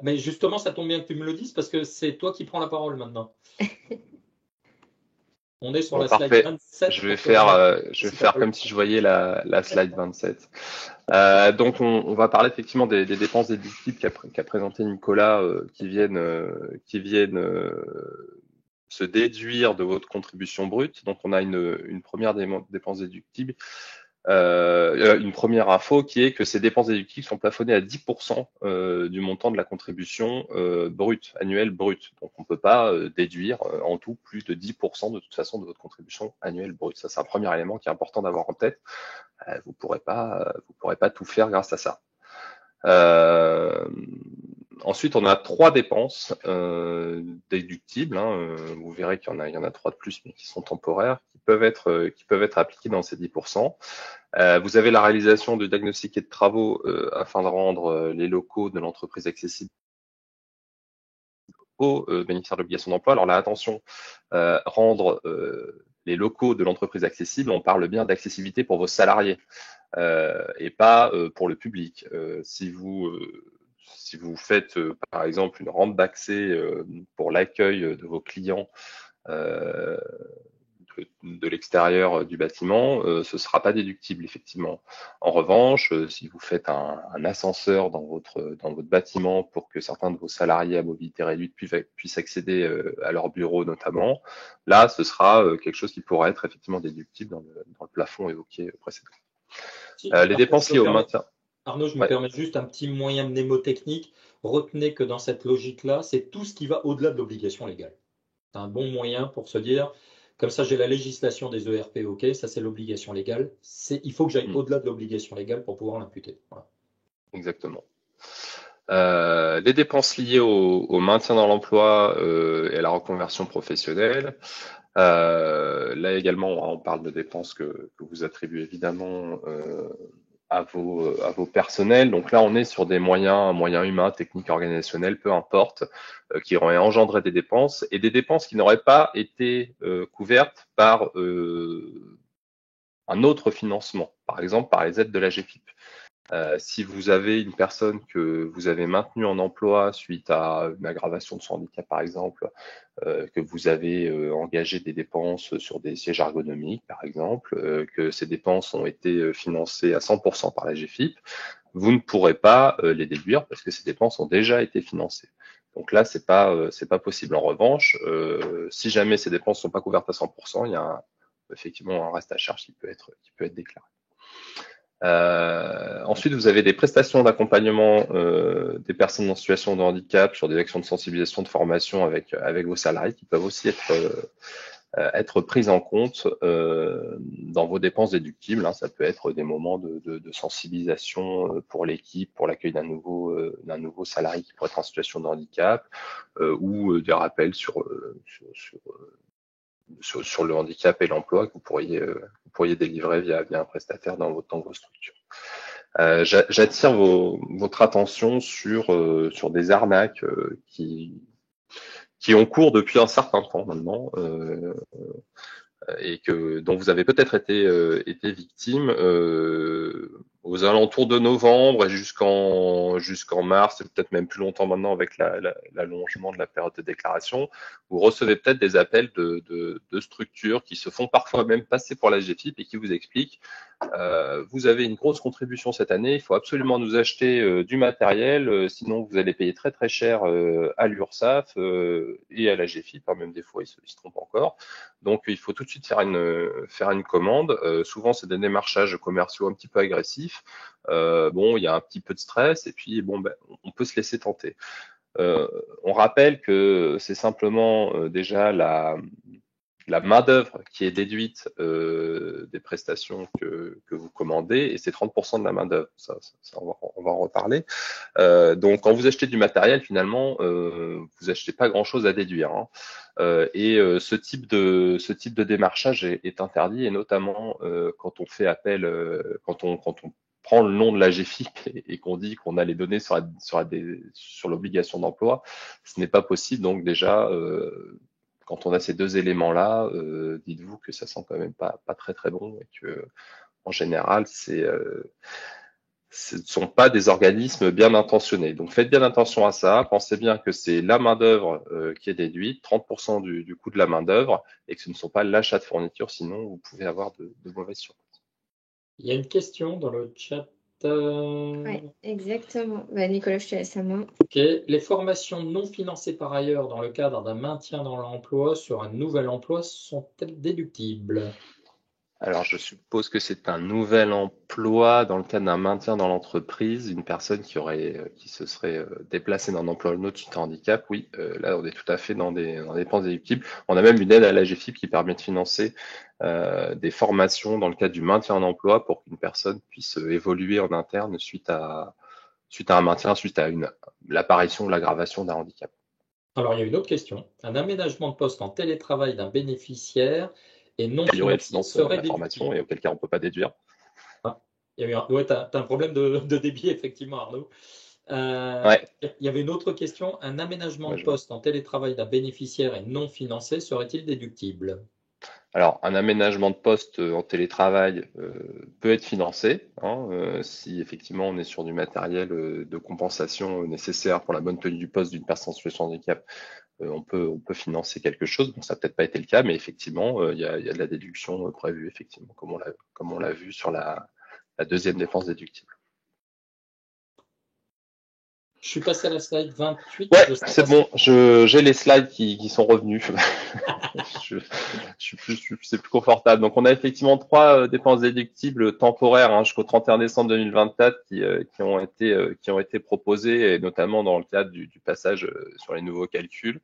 Mais justement, ça tombe bien que tu me le dises parce que c'est toi qui prends la parole maintenant. On est sur Bon, la slide parfait. 27 Je vais pour te remettre. faire comme si je voyais la slide 27. Donc, on va parler effectivement des dépenses déductibles qu'a présenté Nicolas, qui viennent se déduire de votre contribution brute. Donc, on a une première dépense déductible, une première info qui est que ces dépenses déductibles sont plafonnées à 10% du montant de la contribution brute, annuelle brute. Donc, on ne peut pas déduire en tout plus de 10% de toute façon de votre contribution annuelle brute. Ça, c'est un premier élément qui est important d'avoir en tête. Vous pourrez pas tout faire grâce à ça. Ensuite, on a trois dépenses déductibles, hein. Vous verrez qu'il y en a trois de plus, mais qui sont temporaires, qui peuvent être appliquées dans ces 10%. Vous avez la réalisation de diagnostics et de travaux afin de rendre les locaux de l'entreprise accessibles aux bénéficiaires de l'obligation d'emploi. Alors là, attention, rendre les locaux de l'entreprise accessibles, on parle bien d'accessibilité pour vos salariés et pas pour le public. Si vous faites, par exemple, une rampe d'accès pour l'accueil de vos clients de l'extérieur du bâtiment, ce ne sera pas déductible, effectivement. En revanche, si vous faites un ascenseur dans votre bâtiment pour que certains de vos salariés à mobilité réduite puissent accéder à leur bureau notamment, là, ce sera quelque chose qui pourra être effectivement déductible dans le plafond évoqué précédemment. Les dépenses liées au maintien. Arnaud, je me Ouais. permets juste un petit moyen mnémotechnique. Retenez que dans cette logique-là, c'est tout ce qui va au-delà de l'obligation légale. C'est un bon moyen pour se dire, comme ça j'ai la législation des ERP, ok, ça c'est l'obligation légale. Il faut que j'aille au-delà de l'obligation légale pour pouvoir l'imputer. Voilà. Exactement. Les dépenses liées au maintien dans l'emploi et à la reconversion professionnelle. Là également, on parle de dépenses que vous attribuez évidemment à vos personnels. Donc là, on est sur des moyens humains, techniques, organisationnels, peu importe, qui auraient engendré des dépenses et des dépenses qui n'auraient pas été couvertes par un autre financement, par exemple par les aides de la GFIP. Si vous avez une personne que vous avez maintenue en emploi suite à une aggravation de son handicap, par exemple, que vous avez engagé des dépenses sur des sièges ergonomiques, par exemple, que ces dépenses ont été financées à 100% par la GFIP, vous ne pourrez pas les déduire parce que ces dépenses ont déjà été financées. Donc là, c'est pas possible. En revanche, si jamais ces dépenses sont pas couvertes à 100%, il y a effectivement un reste à charge qui peut être déclaré. Ensuite, vous avez des prestations d'accompagnement des personnes en situation de handicap sur des actions de sensibilisation, de formation avec vos salariés qui peuvent aussi être prises en compte dans vos dépenses déductibles, hein. Ça peut être des moments de sensibilisation pour l'équipe, pour l'accueil d'un nouveau salarié qui pourrait être en situation de handicap, ou des rappels sur le handicap et l'emploi que vous pourriez délivrer via un prestataire dans vos structures. J'attire votre attention sur des arnaques qui ont cours depuis un certain temps maintenant et dont vous avez peut-être été victime aux alentours de novembre et jusqu'en mars, et peut-être même plus longtemps maintenant avec l'allongement de la période de déclaration. Vous recevez peut-être des appels de structures qui se font parfois même passer pour la GFIP et qui vous expliquent vous avez une grosse contribution cette année, il faut absolument nous acheter du matériel, sinon vous allez payer très très cher à l'URSSAF et à la GFIP, hein, même des fois ils se trompent encore. Donc il faut tout de suite faire une commande. Souvent c'est des démarchages commerciaux un petit peu agressifs. Bon, il y a un petit peu de stress et puis bon, on peut se laisser tenter. On rappelle que c'est simplement déjà la main-d'œuvre qui est déduite des prestations que vous commandez, et c'est 30% de la main-d'œuvre. Ça, on va en reparler. Donc, quand vous achetez du matériel, finalement, vous achetez pas grand-chose à déduire, hein. Et ce type de démarchage est interdit, et notamment quand on fait appel, quand on prend le nom de la GFIP et qu'on dit qu'on a les données sur l'obligation d'emploi, ce n'est pas possible. Donc déjà, quand on a ces deux éléments-là, dites-vous que ça sent quand même pas très très bon et que en général, ce ne sont pas des organismes bien intentionnés. Donc faites bien attention à ça. Pensez bien que c'est la main-d'œuvre qui est déduite, 30% du coût de la main-d'œuvre, et que ce ne sont pas l'achat de fournitures, sinon vous pouvez avoir de mauvaises surprises. Il y a une question dans le chat. Oui, exactement. Bah, Nicolas, je te laisse la main. Ok. Les formations non financées par ailleurs dans le cadre d'un maintien dans l'emploi sur un nouvel emploi sont-elles déductibles? Alors, je suppose que c'est un nouvel emploi dans le cadre d'un maintien dans l'entreprise, une personne qui se serait déplacée d'un emploi à un autre suite à un handicap. Oui, là, on est tout à fait dans des dépenses déductibles. On a même une aide à la GFIP qui permet de financer des formations dans le cadre du maintien en emploi pour qu'une personne puisse évoluer en interne suite à un maintien, suite à l'apparition ou l'aggravation d'un handicap. Alors, il y a une autre question. Un aménagement de poste en télétravail d'un bénéficiaire et non Il y aurait financé dans serait la formation déductible. et auquel cas on ne peut pas déduire. Ouais, tu as un problème de débit, effectivement, Arnaud. Ouais, Il y avait une autre question. Un aménagement moi de je vois. poste en télétravail d'un bénéficiaire et non financé serait-il déductible? Alors, un aménagement de poste en télétravail peut être financé, hein, si effectivement on est sur du matériel de compensation nécessaire pour la bonne tenue du poste d'une personne en situation de handicap. On peut financer quelque chose. Bon, ça n'a peut-être pas été le cas, mais effectivement, il y a de la déduction prévue, effectivement, comme on l'a vu sur la deuxième dépense déductible. Je suis passé à la slide 28. Ouais, Je sais c'est pas si- bon, j'ai les slides qui sont revenus. C'est plus confortable. Donc, on a effectivement trois dépenses déductibles temporaires jusqu'au 31 décembre 2024 qui ont été proposées, et notamment dans le cadre du passage sur les nouveaux calculs.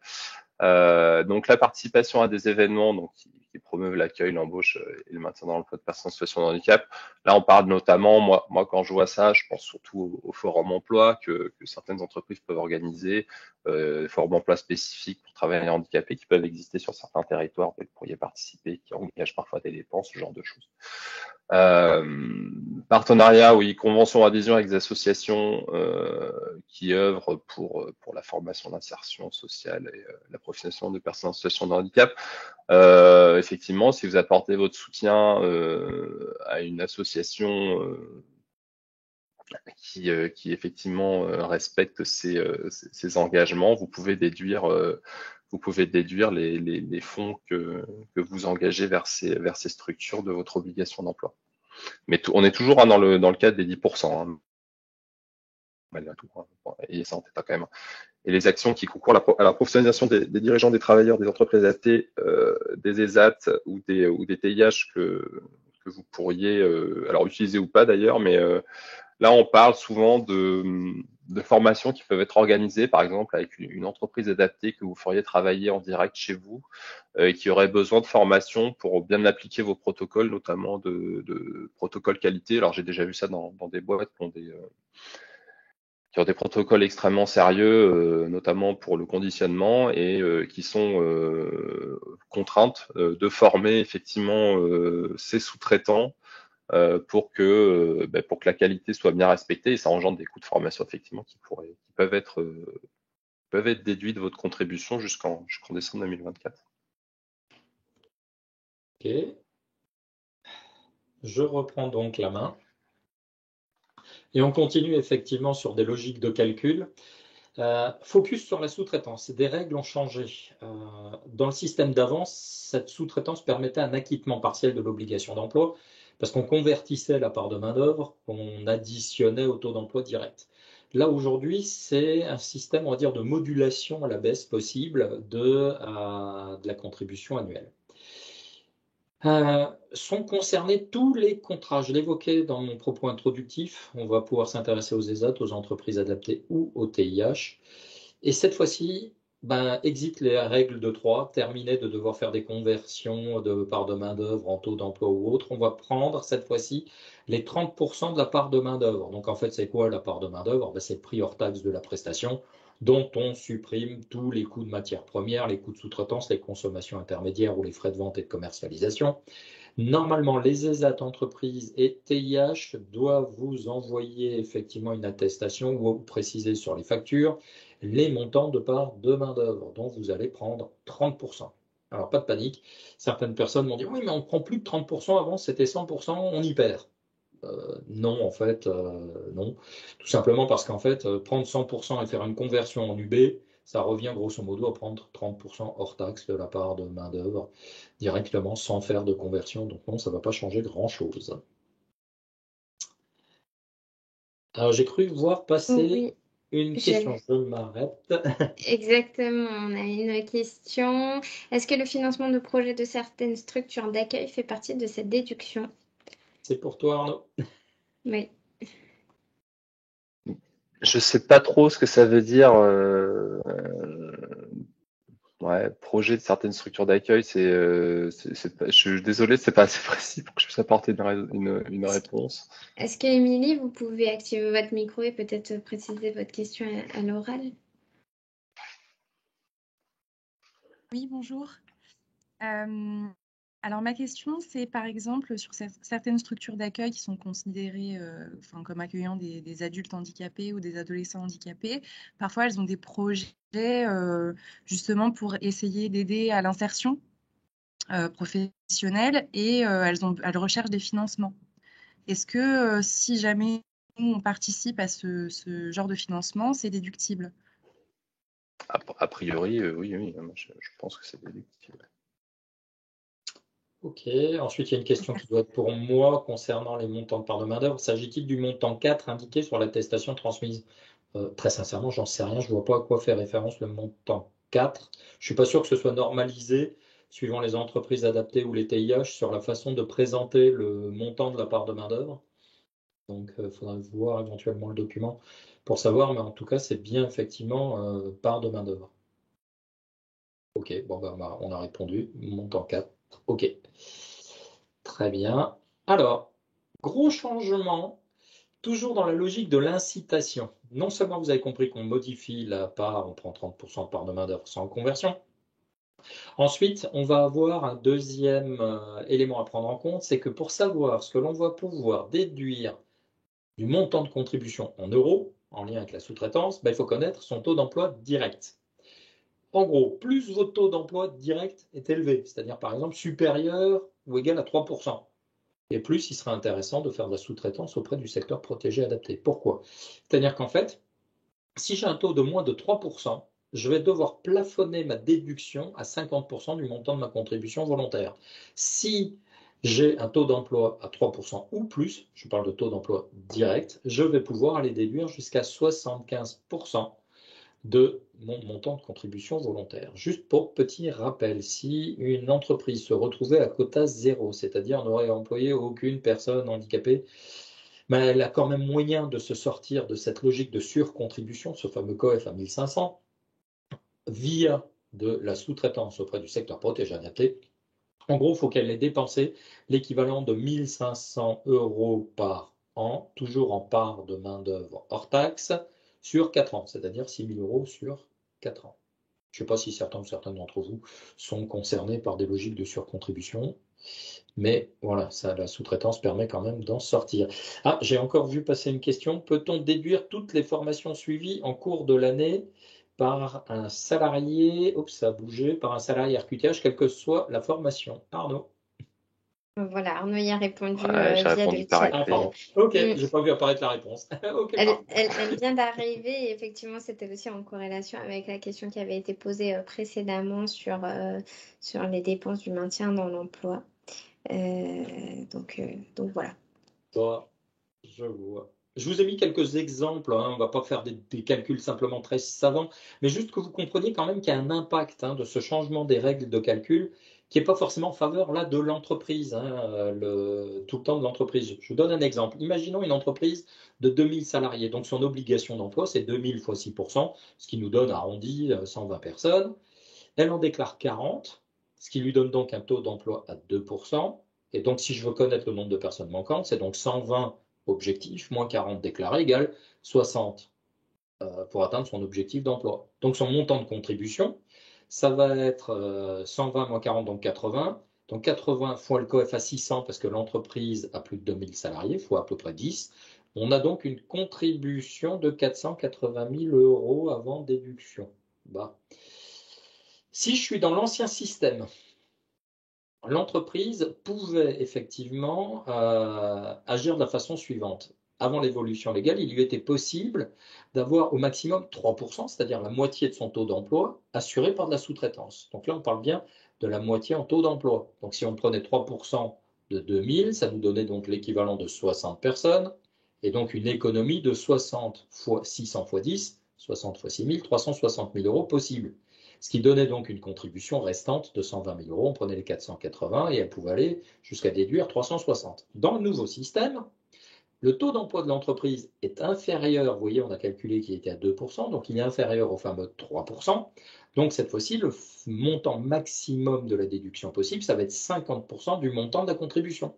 Donc, la participation à des événements qui promeuvent l'accueil, l'embauche et le maintien dans l'emploi de personnes en situation de handicap. Là, on parle notamment, moi quand je vois ça, je pense surtout au forum emploi que certaines entreprises peuvent organiser, forums emploi spécifiques pour travailleurs handicapés qui peuvent exister sur certains territoires, vous pourriez participer, qui engagent parfois des dépenses, ce genre de choses. Partenariat, oui, convention adhésion avec des associations qui œuvrent pour la formation, l'insertion sociale et la professionnalisation de personnes en situation de handicap. Effectivement, si vous apportez votre soutien à une association qui effectivement respecte ses engagements, vous pouvez déduire les fonds que vous engagez vers ces structures de votre obligation d'emploi. Mais on est toujours dans le cadre des 10%. Malgré tout, et ça en tête quand même. Et les actions qui concourent à la professionnalisation des dirigeants, des travailleurs, des entreprises adaptées, des ESAT ou des TIH que vous pourriez alors utiliser ou pas d'ailleurs, mais là on parle souvent de formations qui peuvent être organisées, par exemple avec une entreprise adaptée que vous feriez travailler en direct chez vous et qui aurait besoin de formation pour bien appliquer vos protocoles, notamment de protocoles qualité. Alors j'ai déjà vu ça dans des boîtes qui ont des protocoles extrêmement sérieux, notamment pour le conditionnement, et qui sont contraintes de former effectivement ces sous-traitants pour que la qualité soit bien respectée, et ça engendre des coûts de formation effectivement qui peuvent être déduits de votre contribution jusqu'en décembre 2024. Ok. Je reprends donc la main. Et on continue effectivement sur des logiques de calcul. Focus sur la sous-traitance. Des règles ont changé. Dans le système d'avance, cette sous-traitance permettait un acquittement partiel de l'obligation d'emploi parce qu'on convertissait la part de main-d'œuvre, on additionnait au taux d'emploi direct. Là, aujourd'hui, c'est un système, on va dire, de modulation à la baisse possible de la contribution annuelle. Sont concernés tous les contrats. Je l'évoquais dans mon propos introductif. On va pouvoir s'intéresser aux ESAT, aux entreprises adaptées ou aux TIH. Et cette fois-ci, exit les règles de 3, terminer de devoir faire des conversions de part de main-d'œuvre en taux d'emploi ou autre. On va prendre cette fois-ci les 30% de la part de main-d'œuvre. Donc en fait, c'est quoi la part de main-d'œuvre? C'est le prix hors taxe de la prestation, dont on supprime tous les coûts de matières premières, les coûts de sous-traitance, les consommations intermédiaires ou les frais de vente et de commercialisation, Normalement, les ESAT entreprises et TIH doivent vous envoyer effectivement une attestation où vous précisez sur les factures les montants de part de main-d'œuvre dont vous allez prendre 30%. Alors, pas de panique. Certaines personnes m'ont dit oui, mais on ne prend plus de 30%, avant c'était 100%, on y perd. Non, en fait, non. Tout simplement parce qu'en fait, prendre 100% et faire une conversion en UB, ça revient grosso modo à prendre 30% hors taxe de la part de main-d'œuvre directement sans faire de conversion. Donc non, ça ne va pas changer grand-chose. Alors j'ai cru voir passer Oui, une question. Je m'arrête. exactement. On a une question. Est-ce que le financement de projets de certaines structures d'accueil fait partie de cette déduction? C'est pour toi, Arnaud. Oui. Je sais pas trop ce que ça veut dire. Ouais, projet de certaines structures d'accueil, je suis désolé, c'est pas assez précis pour que je puisse apporter une réponse. Est-ce que, Émilie, vous pouvez activer votre micro et peut-être préciser votre question à l'oral? Oui, bonjour. Alors ma question, c'est par exemple sur certaines structures d'accueil qui sont considérées comme accueillant des adultes handicapés ou des adolescents handicapés. Parfois, elles ont des projets justement pour essayer d'aider à l'insertion professionnelle et elles recherchent des financements. Est-ce que si jamais nous, on participe à ce genre de financement, c'est déductible? A priori, oui, moi, je pense que c'est déductible. Ok. Ensuite, il y a une question qui doit être pour moi concernant les montants de part de main-d'œuvre. S'agit-il du montant 4 indiqué sur l'attestation transmise? Très sincèrement, j'en sais rien. Je ne vois pas à quoi fait référence le montant 4. Je ne suis pas sûr que ce soit normalisé, suivant les entreprises adaptées ou les TIH, sur la façon de présenter le montant de la part de main-d'œuvre. Donc, il faudra voir éventuellement le document pour savoir, mais en tout cas, c'est bien effectivement part de main-d'œuvre. Ok, bon, ben, on a répondu. Montant 4. Ok. Très bien. Alors, gros changement. Toujours dans la logique de l'incitation. Non seulement vous avez compris qu'on modifie la part, on prend 30% de part de main-d'œuvre sans conversion. Ensuite, on va avoir un deuxième élément à prendre en compte, c'est que pour savoir ce que l'on va pouvoir déduire du montant de contribution en euros, en lien avec la sous-traitance, il faut connaître son taux d'emploi direct. En gros, plus votre taux d'emploi direct est élevé, c'est-à-dire par exemple supérieur ou égal à 3%, et plus il sera intéressant de faire de la sous-traitance auprès du secteur protégé adapté. Pourquoi? C'est-à-dire qu'en fait, si j'ai un taux de moins de 3%, je vais devoir plafonner ma déduction à 50% du montant de ma contribution volontaire. Si j'ai un taux d'emploi à 3% ou plus, je parle de taux d'emploi direct, je vais pouvoir aller déduire jusqu'à 75% de mon montant de contribution volontaire. Juste pour petit rappel, si une entreprise se retrouvait à quota zéro, c'est-à-dire n'aurait employé aucune personne handicapée, mais elle a quand même moyen de se sortir de cette logique de surcontribution, ce fameux COEF à 1500, via de la sous-traitance auprès du secteur protégé adapté. En gros, il faut qu'elle ait dépensé l'équivalent de 1500 € par an, toujours en part de main-d'œuvre hors taxe, sur 4 ans, c'est-à-dire 6 000 € sur 4 ans. Je ne sais pas si certains ou certaines d'entre vous sont concernés par des logiques de surcontribution, mais voilà, ça, la sous-traitance permet quand même d'en sortir. Ah, j'ai encore vu passer une question. Peut-on déduire toutes les formations suivies en cours de l'année par un salarié, oups, ça a bougé, par un salarié RQTH, quelle que soit la formation? Arnaud? Voilà, Arnaud y a répondu Ouais, j'ai via répondu le par chat. Ah, écrit. pardon. Ok, Mm. j'ai pas vu apparaître la réponse. Ok, Elle, pardon. elle- elle vient d'arriver et effectivement, c'était aussi en corrélation avec la question qui avait été posée précédemment sur les dépenses du maintien dans l'emploi. Donc voilà. Toi, je vois. Je vous ai mis quelques exemples, hein. On ne va pas faire des calculs simplement très savants, mais juste que vous compreniez quand même qu'il y a un impact de ce changement des règles de calcul qui n'est pas forcément en faveur là, de l'entreprise, tout le temps de l'entreprise. Je vous donne un exemple. Imaginons une entreprise de 2000 salariés, donc son obligation d'emploi, c'est 2000 fois 6%, ce qui nous donne arrondi 120 personnes. Elle en déclare 40, ce qui lui donne donc un taux d'emploi à 2%. Et donc, si je veux connaître le nombre de personnes manquantes, c'est donc 120 objectifs moins 40 déclarés égale 60 pour atteindre son objectif d'emploi. Donc, son montant de contribution, ça va être 120 moins 40, donc 80. Donc 80 fois le coef à 600 parce que l'entreprise a plus de 2000 salariés, fois à peu près 10. On a donc une contribution de 480 000 € avant déduction. Bah. Si je suis dans l'ancien système, l'entreprise pouvait effectivement agir de la façon suivante. Avant l'évolution légale, il lui était possible d'avoir au maximum 3%, c'est-à-dire la moitié de son taux d'emploi, assuré par de la sous-traitance. Donc là, on parle bien de la moitié en taux d'emploi. Donc si on prenait 3% de 2000, ça nous donnait donc l'équivalent de 60 personnes, et donc une économie de 60 fois 600 fois 10, 60 fois 6 000, 360 000 € possible. Ce qui donnait donc une contribution restante de 120 000 €. On prenait les 480 et elle pouvait aller jusqu'à déduire 360. Dans le nouveau système, le taux d'emploi de l'entreprise est inférieur, vous voyez, on a calculé qu'il était à 2%, donc il est inférieur au fameux 3%. Donc cette fois-ci, le montant maximum de la déduction possible, ça va être 50% du montant de la contribution.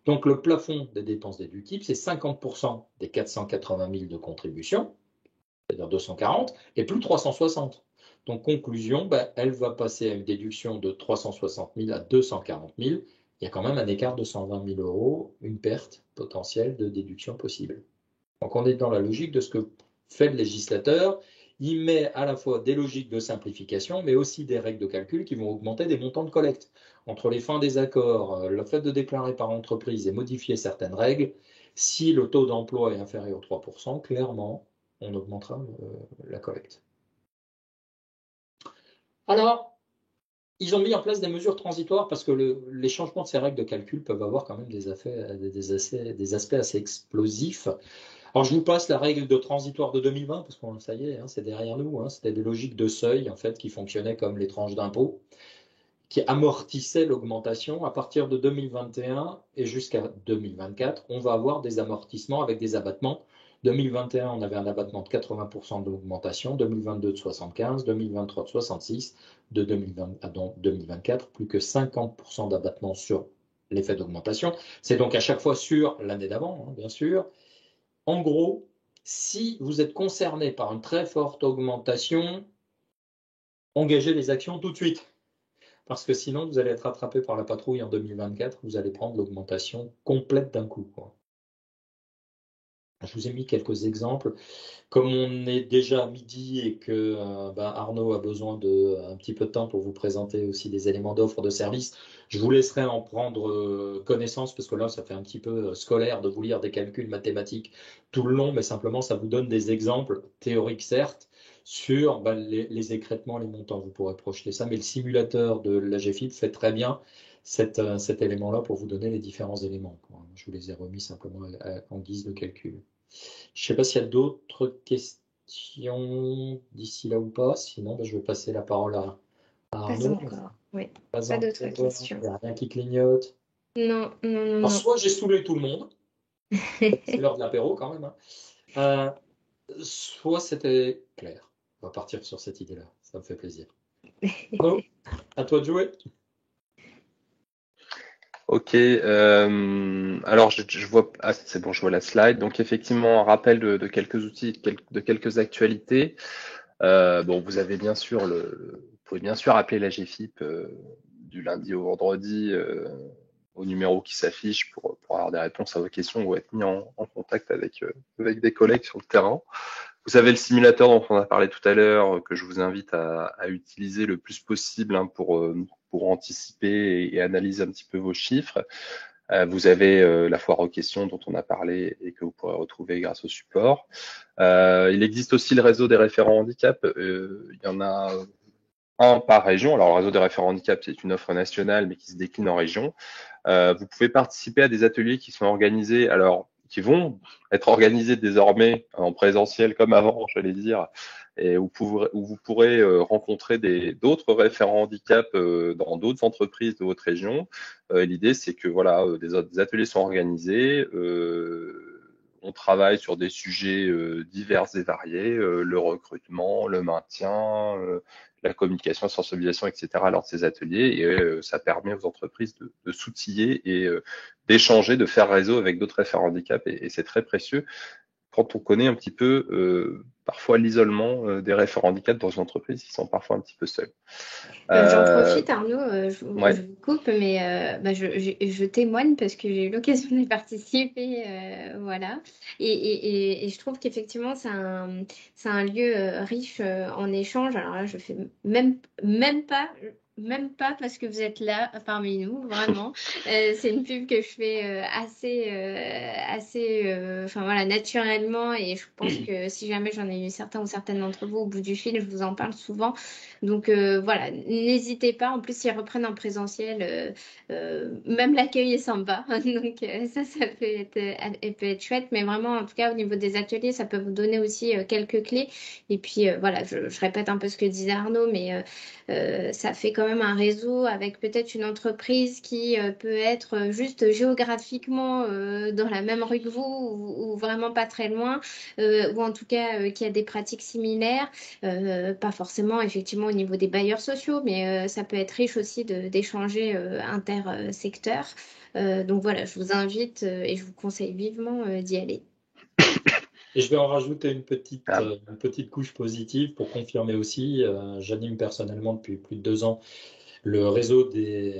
Donc le plafond des dépenses déductibles, c'est 50% des 480 000 de contribution, c'est-à-dire 240, et plus 360. Donc, conclusion, elle va passer à une déduction de 360 000 à 240 000. Il y a quand même un écart de 120 000 €, une perte potentielle de déduction possible. Donc, on est dans la logique de ce que fait le législateur. Il met à la fois des logiques de simplification, mais aussi des règles de calcul qui vont augmenter des montants de collecte. Entre les fins des accords, le fait de déclarer par entreprise et modifier certaines règles, si le taux d'emploi est inférieur à 3%, clairement, on augmentera la collecte. Alors, ils ont mis en place des mesures transitoires parce que les changements de ces règles de calcul peuvent avoir quand même des aspects assez explosifs. Alors, je vous passe la règle de transitoire de 2020 parce que ça y est, c'est derrière nous. C'était des logiques de seuil en fait qui fonctionnaient comme les tranches d'impôt, qui amortissaient l'augmentation. À partir de 2021 et jusqu'à 2024, on va avoir des amortissements avec des abattements. 2021, on avait un abattement de 80% de l'augmentation, 2022 de 75%, 2023 de 66%, de 2020 à 2024, plus que 50% d'abattement sur l'effet d'augmentation. C'est donc à chaque fois sur l'année d'avant, bien sûr. En gros, si vous êtes concerné par une très forte augmentation, engagez les actions tout de suite. Parce que sinon, vous allez être rattrapé par la patrouille en 2024, vous allez prendre l'augmentation complète d'un coup. Je vous ai mis quelques exemples. Comme on est déjà à midi et que Arnaud a besoin d'un petit peu de temps pour vous présenter aussi des éléments d'offre de service, je vous laisserai en prendre connaissance parce que là, ça fait un petit peu scolaire de vous lire des calculs mathématiques tout le long, mais simplement, ça vous donne des exemples théoriques, certes, sur les écrêtements, les montants. Vous pourrez projeter ça, mais le simulateur de l'AGFIP fait très bien cet élément-là pour vous donner les différents éléments. Je vous les ai remis simplement en guise de calcul. Je ne sais pas s'il y a d'autres questions d'ici là ou pas. Sinon, je vais passer la parole à Arnaud. Pas encore, oui. Pas d'autres questions. Il n'y a rien qui clignote. Non. Alors, soit j'ai saoulé tout le monde, c'est l'heure de l'apéro quand même, soit c'était clair. On va partir sur cette idée-là, ça me fait plaisir. Arnaud, à toi de jouer. Ok, alors je vois, c'est bon, je vois la slide. Donc effectivement, un rappel de quelques outils, de quelques actualités. Vous avez bien sûr vous pouvez bien sûr appeler la GFIP du lundi au vendredi au numéro qui s'affiche pour avoir des réponses à vos questions ou être mis en contact avec des collègues sur le terrain. Vous avez le simulateur dont on a parlé tout à l'heure que je vous invite à utiliser le plus possible pour anticiper et analyser un petit peu vos chiffres. Vous avez la foire aux questions dont on a parlé et que vous pourrez retrouver grâce au support. Il existe aussi le réseau des référents handicap. Il y en a un par région. Alors, le réseau des référents handicap, c'est une offre nationale, mais qui se décline en région. Vous pouvez participer à des ateliers qui sont organisés, qui vont être organisés désormais en présentiel comme avant, j'allais dire, et où vous pourrez rencontrer d'autres référents handicap dans d'autres entreprises de votre région. L'idée, c'est que des ateliers sont organisés. On travaille sur des sujets divers et variés, le recrutement, le maintien, la communication, la sensibilisation, etc. lors de ces ateliers. Et ça permet aux entreprises de s'outiller et d'échanger, de faire réseau avec d'autres référents handicap. Et c'est très précieux quand on connaît un petit peu parfois l'isolement des référents handicap dans une entreprise qui sont parfois un petit peu seuls. J'en Euh, profite, Arnaud, ouais. je vous coupe, mais je témoigne parce que j'ai eu l'occasion d'y participer, voilà. Et je trouve qu'effectivement, c'est un lieu riche en échanges. Alors là, je fais même pas parce que vous êtes là parmi nous, vraiment. C'est une pub que je fais enfin voilà, naturellement. Et je pense que si jamais j'en ai eu certains ou certaines d'entre vous au bout du fil, je vous en parle souvent. Donc voilà, n'hésitez pas. En plus, ils reprennent en présentiel. Même l'accueil est sympa. Donc ça peut être chouette. Mais vraiment, en tout cas, au niveau des ateliers, ça peut vous donner aussi quelques clés. Et puis voilà, je répète un peu ce que disait Arnaud, mais ça fait quand même un réseau avec peut-être une entreprise qui peut être juste géographiquement dans la même rue que vous ou vraiment pas très loin, ou en tout cas qui a des pratiques similaires. Pas forcément effectivement au niveau des bailleurs sociaux, mais ça peut être riche aussi d'échanger intersecteurs. Donc voilà, je vous invite et je vous conseille vivement d'y aller. Et je vais en rajouter Ah, une petite couche positive pour confirmer aussi. J'anime personnellement depuis plus de 2 ans le réseau des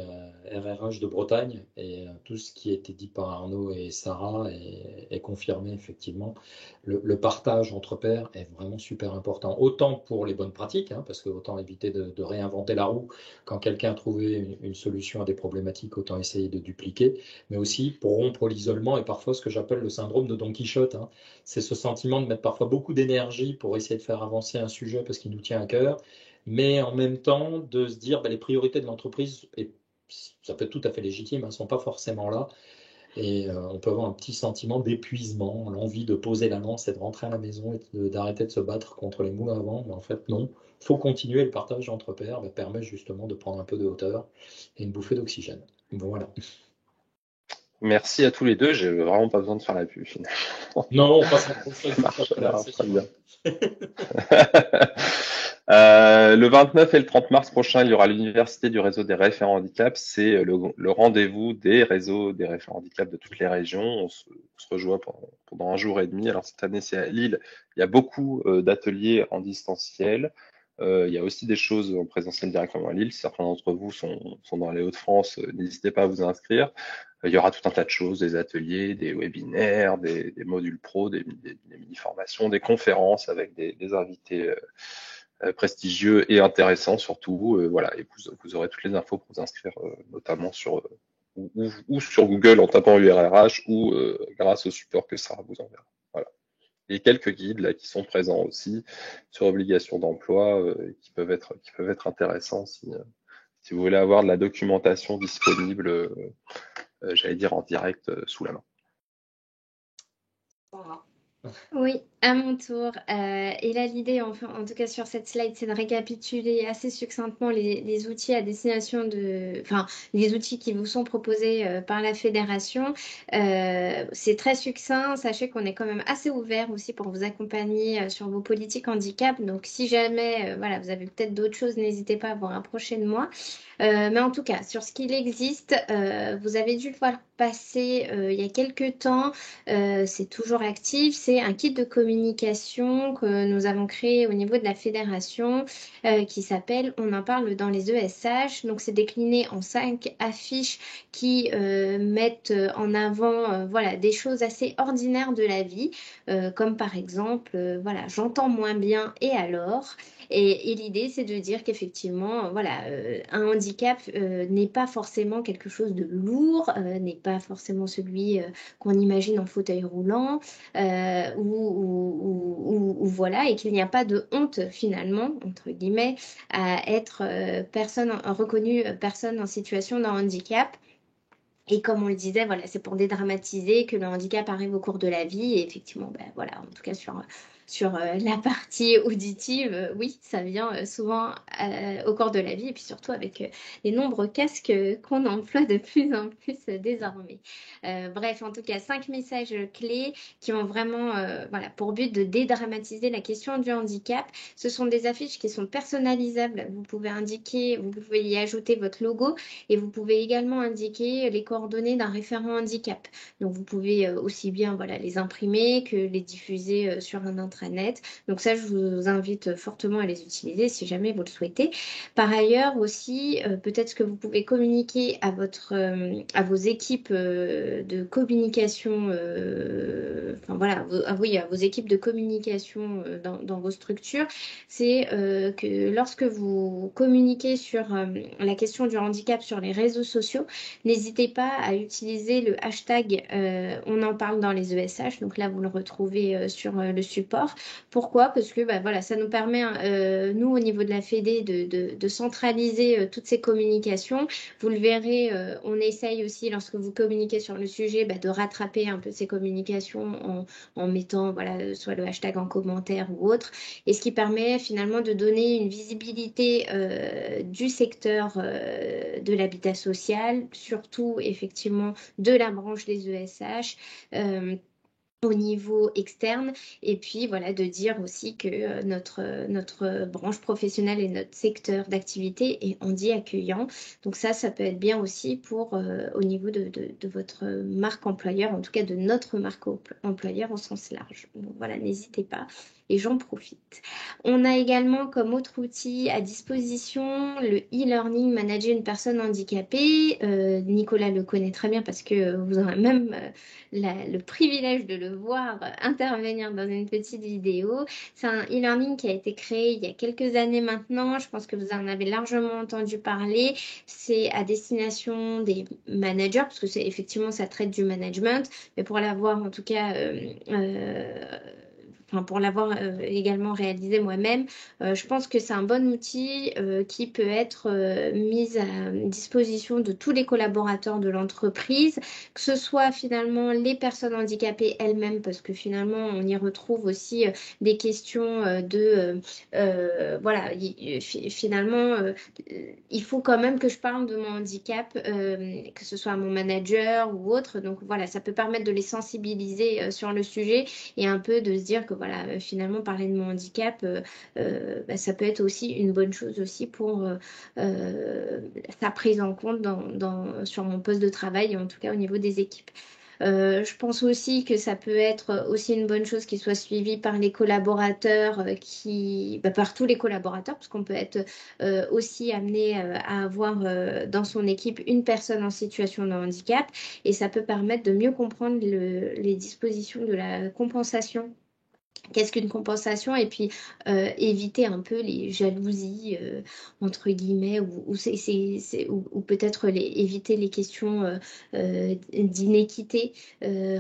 RRH de Bretagne et tout ce qui a été dit par Arnaud et Sarah est confirmé effectivement. Le partage entre pairs est vraiment super important, autant pour les bonnes pratiques, hein, parce que autant éviter de réinventer la roue quand quelqu'un a trouvé une solution à des problématiques, autant essayer de dupliquer, mais aussi pour rompre l'isolement et parfois ce que j'appelle le syndrome de Don Quichotte, hein. C'est ce sentiment de mettre parfois beaucoup d'énergie pour essayer de faire avancer un sujet parce qu'il nous tient à cœur, mais en même temps de se dire les priorités de l'entreprise, et ça peut être tout à fait légitime, ne sont pas forcément là. Et on peut avoir un petit sentiment d'épuisement, l'envie de poser la lance et de rentrer à la maison et d'arrêter de se battre contre les moulins à vent. Mais en fait, non. Il faut continuer. Le partage entre pairs permet justement de prendre un peu de hauteur et une bouffée d'oxygène. Voilà. merci à tous les deux. J'ai vraiment pas besoin de faire la pub finalement. Non, on passe en conseil Ça tout à fait là, marche c'est très sûr. bien. Le 29 et le 30 mars prochain, il y aura l'Université du réseau des référents handicap. C'est le rendez-vous des réseaux des référents handicap de toutes les régions. On se rejoint pendant un jour et demi. Alors cette année, c'est à Lille. Il y a beaucoup d'ateliers en distanciel. Il y a aussi des choses en présentiel directement à Lille. Si certains d'entre vous sont dans les Hauts-de-France, n'hésitez pas à vous inscrire. Il y aura tout un tas de choses, des ateliers, des webinaires, des modules pro, des mini-formations, des conférences avec des invités prestigieux et intéressants surtout. Voilà, et vous aurez toutes les infos pour vous inscrire, notamment ou sur Google en tapant URRH ou grâce au support que Sarah vous enverra. Voilà. Et quelques guides là qui sont présents aussi sur obligation d'emploi qui peuvent être intéressants si vous voulez avoir de la documentation disponible, j'allais dire en direct sous la main. Oui, à mon tour. Et là, l'idée, enfin, en tout cas sur cette slide, c'est de récapituler assez succinctement les outils à destination enfin, les outils qui vous sont proposés par la fédération. C'est très succinct. Sachez qu'on est quand même assez ouvert aussi pour vous accompagner sur vos politiques handicap. Donc, si jamais, voilà, vous avez peut-être d'autres choses, n'hésitez pas à vous rapprocher de moi. Mais en tout cas, sur ce qu'il existe, vous avez dû le voir passer il y a quelques temps. C'est toujours actif. C'est un kit de communication que nous avons créé au niveau de la fédération qui s'appelle On en parle dans les ESH. Donc, c'est décliné en 5 affiches qui mettent en avant voilà, des choses assez ordinaires de la vie, comme par exemple, voilà, j'entends moins bien et alors. Et l'idée, c'est de dire qu'effectivement, voilà, un handicap n'est pas forcément quelque chose de lourd, n'est pas forcément celui qu'on imagine en fauteuil roulant, ou voilà, et qu'il n'y a pas de honte finalement, entre guillemets, à être reconnue personne en situation de handicap. Et comme on le disait, voilà, c'est pour dédramatiser que le handicap arrive au cours de la vie. Et effectivement, ben, voilà, en tout cas sur la partie auditive, oui, ça vient souvent au cours de la vie. Et puis surtout avec les nombreux casques qu'on emploie de plus en plus désormais. Bref, en tout cas, 5 messages clés qui ont vraiment voilà, pour but de dédramatiser la question du handicap. Ce sont des affiches qui sont personnalisables. Vous pouvez y ajouter votre logo et vous pouvez également indiquer les coordonnées coordonnées d'un référent handicap. Donc, vous pouvez aussi bien voilà, les imprimer que les diffuser sur un intranet. Donc, ça, je vous invite fortement à les utiliser si jamais vous le souhaitez. Par ailleurs aussi, peut-être que vous pouvez communiquer à vos équipes de communication, enfin voilà, oui, à vos équipes de communication dans vos structures, c'est que lorsque vous communiquez sur la question du handicap sur les réseaux sociaux, n'hésitez pas à utiliser le hashtag on en parle dans les ESH. Donc là, vous le retrouvez sur le support. Pourquoi? Parce que bah, voilà, ça nous permet, nous, au niveau de la Fédé, de centraliser toutes ces communications. Vous le verrez, on essaye aussi, lorsque vous communiquez sur le sujet, bah, de rattraper un peu ces communications en mettant voilà, soit le hashtag en commentaire ou autre. Et ce qui permet finalement de donner une visibilité du secteur de l'habitat social, surtout effectivement de la branche des ESH. Au niveau externe et puis voilà de dire aussi que notre branche professionnelle et notre secteur d'activité est handi accueillant. Donc ça peut être bien aussi pour au niveau de votre marque employeur, en tout cas de notre marque employeur au sens large. Donc voilà, n'hésitez pas et j'en profite. On a également comme autre outil à disposition le e-learning manager une personne handicapée. Nicolas le connaît très bien parce que vous aurez même le privilège de le voir intervenir dans une petite vidéo. C'est un e-learning qui a été créé il y a quelques années maintenant. Je pense que vous en avez largement entendu parler. C'est à destination des managers, parce que c'est effectivement, ça traite du management, mais pour l'avoir en tout cas enfin, pour l'avoir également réalisé moi-même, je pense que c'est un bon outil qui peut être mis à disposition de tous les collaborateurs de l'entreprise, que ce soit finalement les personnes handicapées elles-mêmes, parce que finalement on y retrouve aussi des questions voilà, finalement il faut quand même que je parle de mon handicap, que ce soit à mon manager ou autre, donc voilà, ça peut permettre de les sensibiliser sur le sujet et un peu de se dire que voilà, finalement parler de mon handicap, bah, ça peut être aussi une bonne chose aussi pour sa prise en compte sur mon poste de travail et en tout cas au niveau des équipes. Je pense aussi que ça peut être aussi une bonne chose qui soit suivie par les collaborateurs, par tous les collaborateurs, parce qu'on peut être aussi amené à avoir dans son équipe une personne en situation de handicap, et ça peut permettre de mieux comprendre les dispositions de la compensation. Qu'est-ce qu'une compensation? Et puis éviter un peu les jalousies, entre guillemets, ou peut-être éviter les questions d'inéquité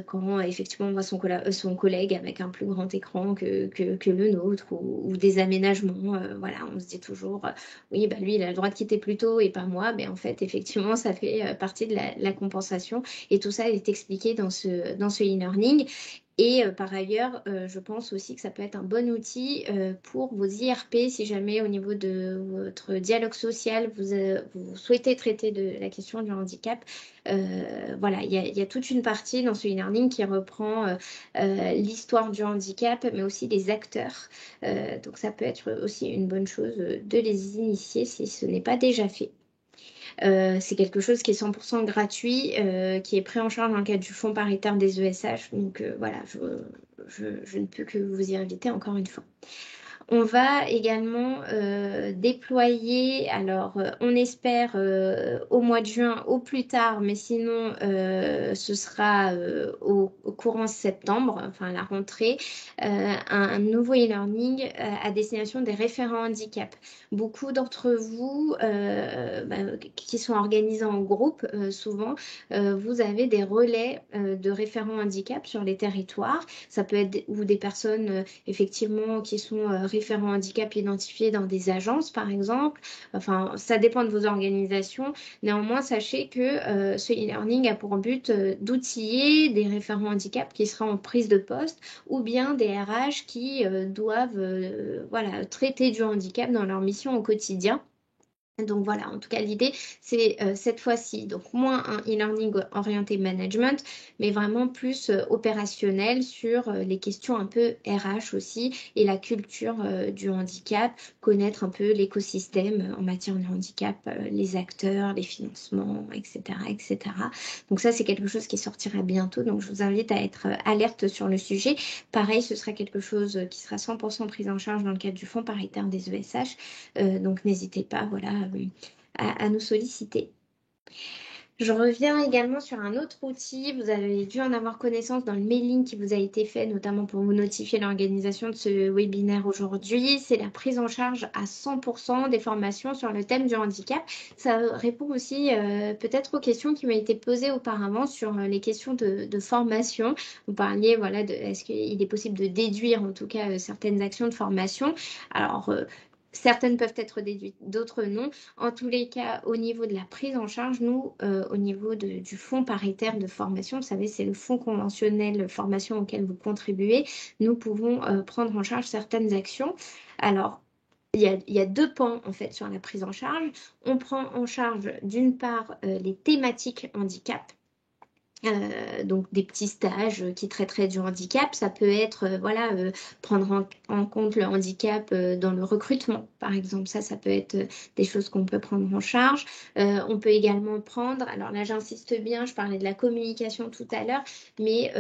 quand effectivement on voit son collègue avec un plus grand écran que le nôtre, ou des aménagements. Voilà, on se dit toujours, oui, bah, lui, il a le droit de quitter plus tôt et pas moi. Mais en fait, effectivement, ça fait partie de la compensation. Et tout ça est expliqué dans ce e-learning. Et par ailleurs, je pense aussi que ça peut être un bon outil pour vos IRP si jamais au niveau de votre dialogue social, vous souhaitez traiter de la question du handicap. Voilà, il y a toute une partie dans ce e-learning qui reprend l'histoire du handicap, mais aussi les acteurs. Donc ça peut être aussi une bonne chose de les initier si ce n'est pas déjà fait. C'est quelque chose qui est 100% gratuit, qui est pris en charge dans le cadre du fonds paritaire des ESH. Donc voilà, je ne peux que vous y inviter encore une fois. On va également déployer, alors on espère au mois de juin au plus tard, mais sinon ce sera au courant septembre, enfin à la rentrée, un nouveau e-learning à destination des référents handicap. Beaucoup d'entre vous qui sont organisés en groupe, souvent, vous avez des relais de référents handicap sur les territoires. Ça peut être ou des personnes effectivement qui sont référents handicap identifiés dans des agences, par exemple. Enfin, ça dépend de vos organisations. Néanmoins, sachez que ce e-learning a pour but d'outiller des référents handicap qui seraient en prise de poste, ou bien des RH qui doivent voilà, traiter du handicap dans leur mission au quotidien. Donc voilà, en tout cas l'idée c'est cette fois-ci donc moins un e-learning orienté management, mais vraiment plus opérationnel sur les questions un peu RH aussi et la culture du handicap, connaître un peu l'écosystème en matière de handicap, les acteurs, les financements, etc., etc. Donc ça c'est quelque chose qui sortira bientôt, donc je vous invite à être alerte sur le sujet. Pareil, ce sera quelque chose qui sera 100% pris en charge dans le cadre du fonds paritaire des ESH. Donc n'hésitez pas voilà, à nous solliciter. Je reviens également sur un autre outil. Vous avez dû en avoir connaissance dans le mailing qui vous a été fait, notamment pour vous notifier l'organisation de ce webinaire aujourd'hui. C'est la prise en charge à 100% des formations sur le thème du handicap. Ça répond aussi peut-être aux questions qui m'ont été posées auparavant sur les questions de formation. Vous parliez voilà, de est-ce qu'il est possible de déduire en tout cas certaines actions de formation. Alors, certaines peuvent être déduites, d'autres non. En tous les cas, au niveau de la prise en charge, nous, au niveau du fonds paritaire de formation, vous savez, c'est le fonds conventionnel formation auquel vous contribuez, nous pouvons prendre en charge certaines actions. Alors, il y a deux pans en fait sur la prise en charge. On prend en charge d'une part les thématiques handicap. Donc des petits stages qui traiteraient du handicap. Ça peut être voilà, prendre en compte le handicap dans le recrutement, par exemple. Ça peut être des choses qu'on peut prendre en charge. On peut également prendre, alors là j'insiste bien, je parlais de la communication tout à l'heure, mais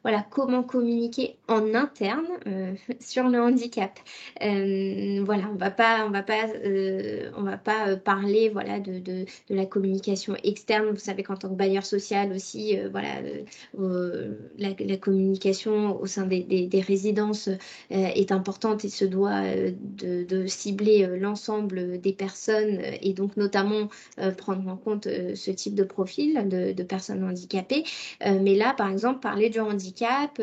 voilà, comment communiquer en interne sur le handicap. Voilà, on va pas parler voilà, de la communication externe. Vous savez qu'en tant que bailleur social aussi, voilà, la communication au sein des résidences est importante et se doit de cibler l'ensemble des personnes et donc notamment prendre en compte ce type de profil de personnes handicapées. Mais là, par exemple, parler du handicap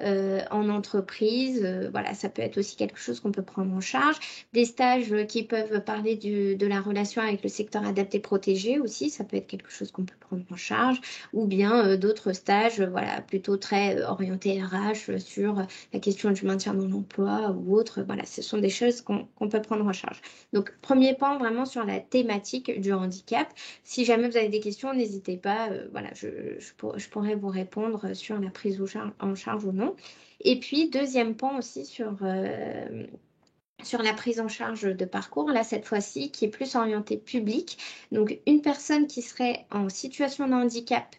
en entreprise, voilà, ça peut être aussi quelque chose qu'on peut prendre en charge. Des stages qui peuvent parler de la relation avec le secteur adapté protégé aussi, ça peut être quelque chose qu'on peut prendre en charge, ou bien d'autres stages, voilà, plutôt très orientés RH sur la question du maintien dans l'emploi ou autre. Voilà, ce sont des choses qu'on peut prendre en charge. Donc, premier point vraiment sur la thématique du handicap. Si jamais vous avez des questions, n'hésitez pas. Voilà, je pourrais vous répondre sur la prise en charge ou non. Et puis, deuxième point aussi sur la prise en charge de parcours, là cette fois-ci, qui est plus orientée public. Donc une personne qui serait en situation de handicap,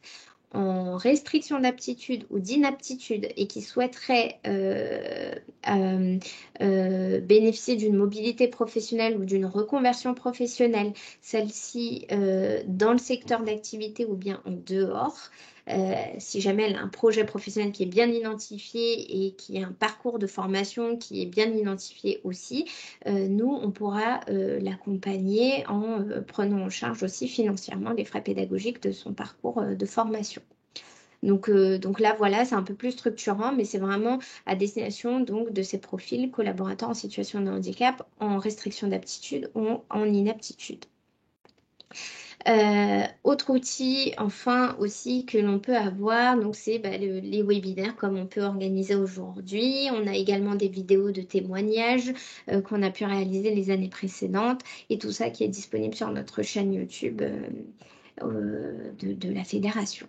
en restriction d'aptitude ou d'inaptitude et qui souhaiterait bénéficier d'une mobilité professionnelle ou d'une reconversion professionnelle, celle-ci dans le secteur d'activité ou bien en dehors. Si jamais elle a un projet professionnel qui est bien identifié et qui a un parcours de formation qui est bien identifié aussi, nous, on pourra l'accompagner en prenant en charge aussi financièrement les frais pédagogiques de son parcours de formation. Donc là, voilà, c'est un peu plus structurant, mais c'est vraiment à destination donc, de ces profils collaborateurs en situation de handicap, en restriction d'aptitude ou en inaptitude. Autre outil, enfin aussi que l'on peut avoir, donc c'est les webinaires comme on peut organiser aujourd'hui. On a également des vidéos de témoignages qu'on a pu réaliser les années précédentes et tout ça qui est disponible sur notre chaîne YouTube de la fédération.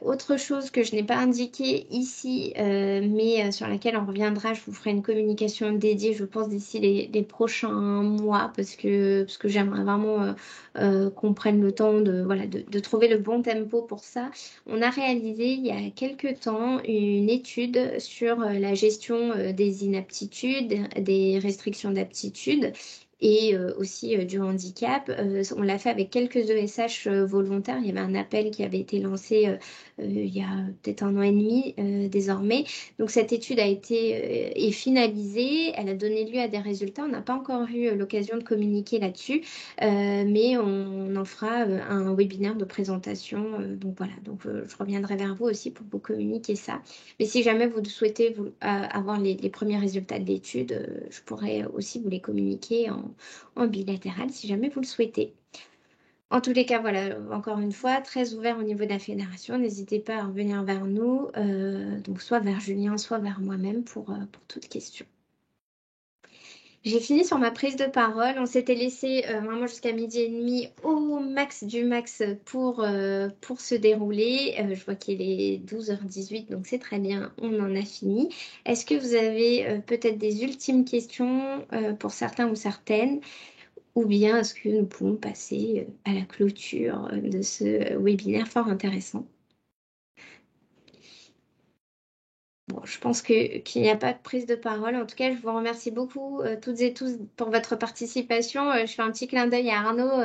Autre chose que je n'ai pas indiqué ici, mais sur laquelle on reviendra, je vous ferai une communication dédiée, je pense, d'ici les prochains mois, parce que j'aimerais vraiment qu'on prenne le temps de trouver le bon tempo pour ça. On a réalisé il y a quelques temps une étude sur la gestion des inaptitudes, des restrictions d'aptitude et aussi du handicap. On l'a fait avec quelques ESH volontaires. Il y avait un appel qui avait été lancé il y a peut-être 1 an et demi désormais. Donc cette étude a été est finalisée. Elle a donné lieu à des résultats. On n'a pas encore eu l'occasion de communiquer là-dessus, mais on en fera un webinaire de présentation. Donc voilà, donc je reviendrai vers vous aussi pour vous communiquer ça. Mais si jamais vous souhaitez avoir les premiers résultats de l'étude, je pourrais aussi vous les communiquer en bilatéral si jamais vous le souhaitez. En tous les cas, voilà, encore une fois, très ouvert au niveau de la fédération. N'hésitez pas à revenir vers nous, donc soit vers Julien, soit vers moi-même pour toute question. J'ai fini sur ma prise de parole. On s'était laissé vraiment jusqu'à 12h30 au max du max pour se dérouler. Je vois qu'il est 12h18, donc c'est très bien. On en a fini. Est-ce que vous avez peut-être des ultimes questions pour certains ou certaines? Ou bien est-ce que nous pouvons passer à la clôture de ce webinaire fort intéressant? Bon, je pense qu'il n'y a pas de prise de parole. En tout cas, je vous remercie beaucoup toutes et tous pour votre participation. Je fais un petit clin d'œil à Arnaud.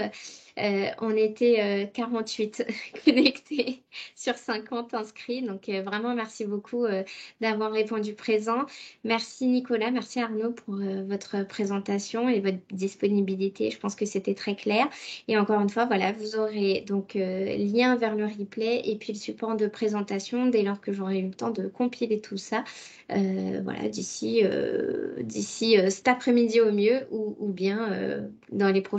On était 48 connectés sur 50 inscrits. Donc, vraiment, merci beaucoup d'avoir répondu présent. Merci Nicolas, merci Arnaud pour votre présentation et votre disponibilité. Je pense que c'était très clair. Et encore une fois, voilà, vous aurez donc lien vers le replay et puis le support de présentation dès lors que j'aurai eu le temps de compiler tout ça. Voilà, d'ici cet après-midi au mieux ou bien dans les prochains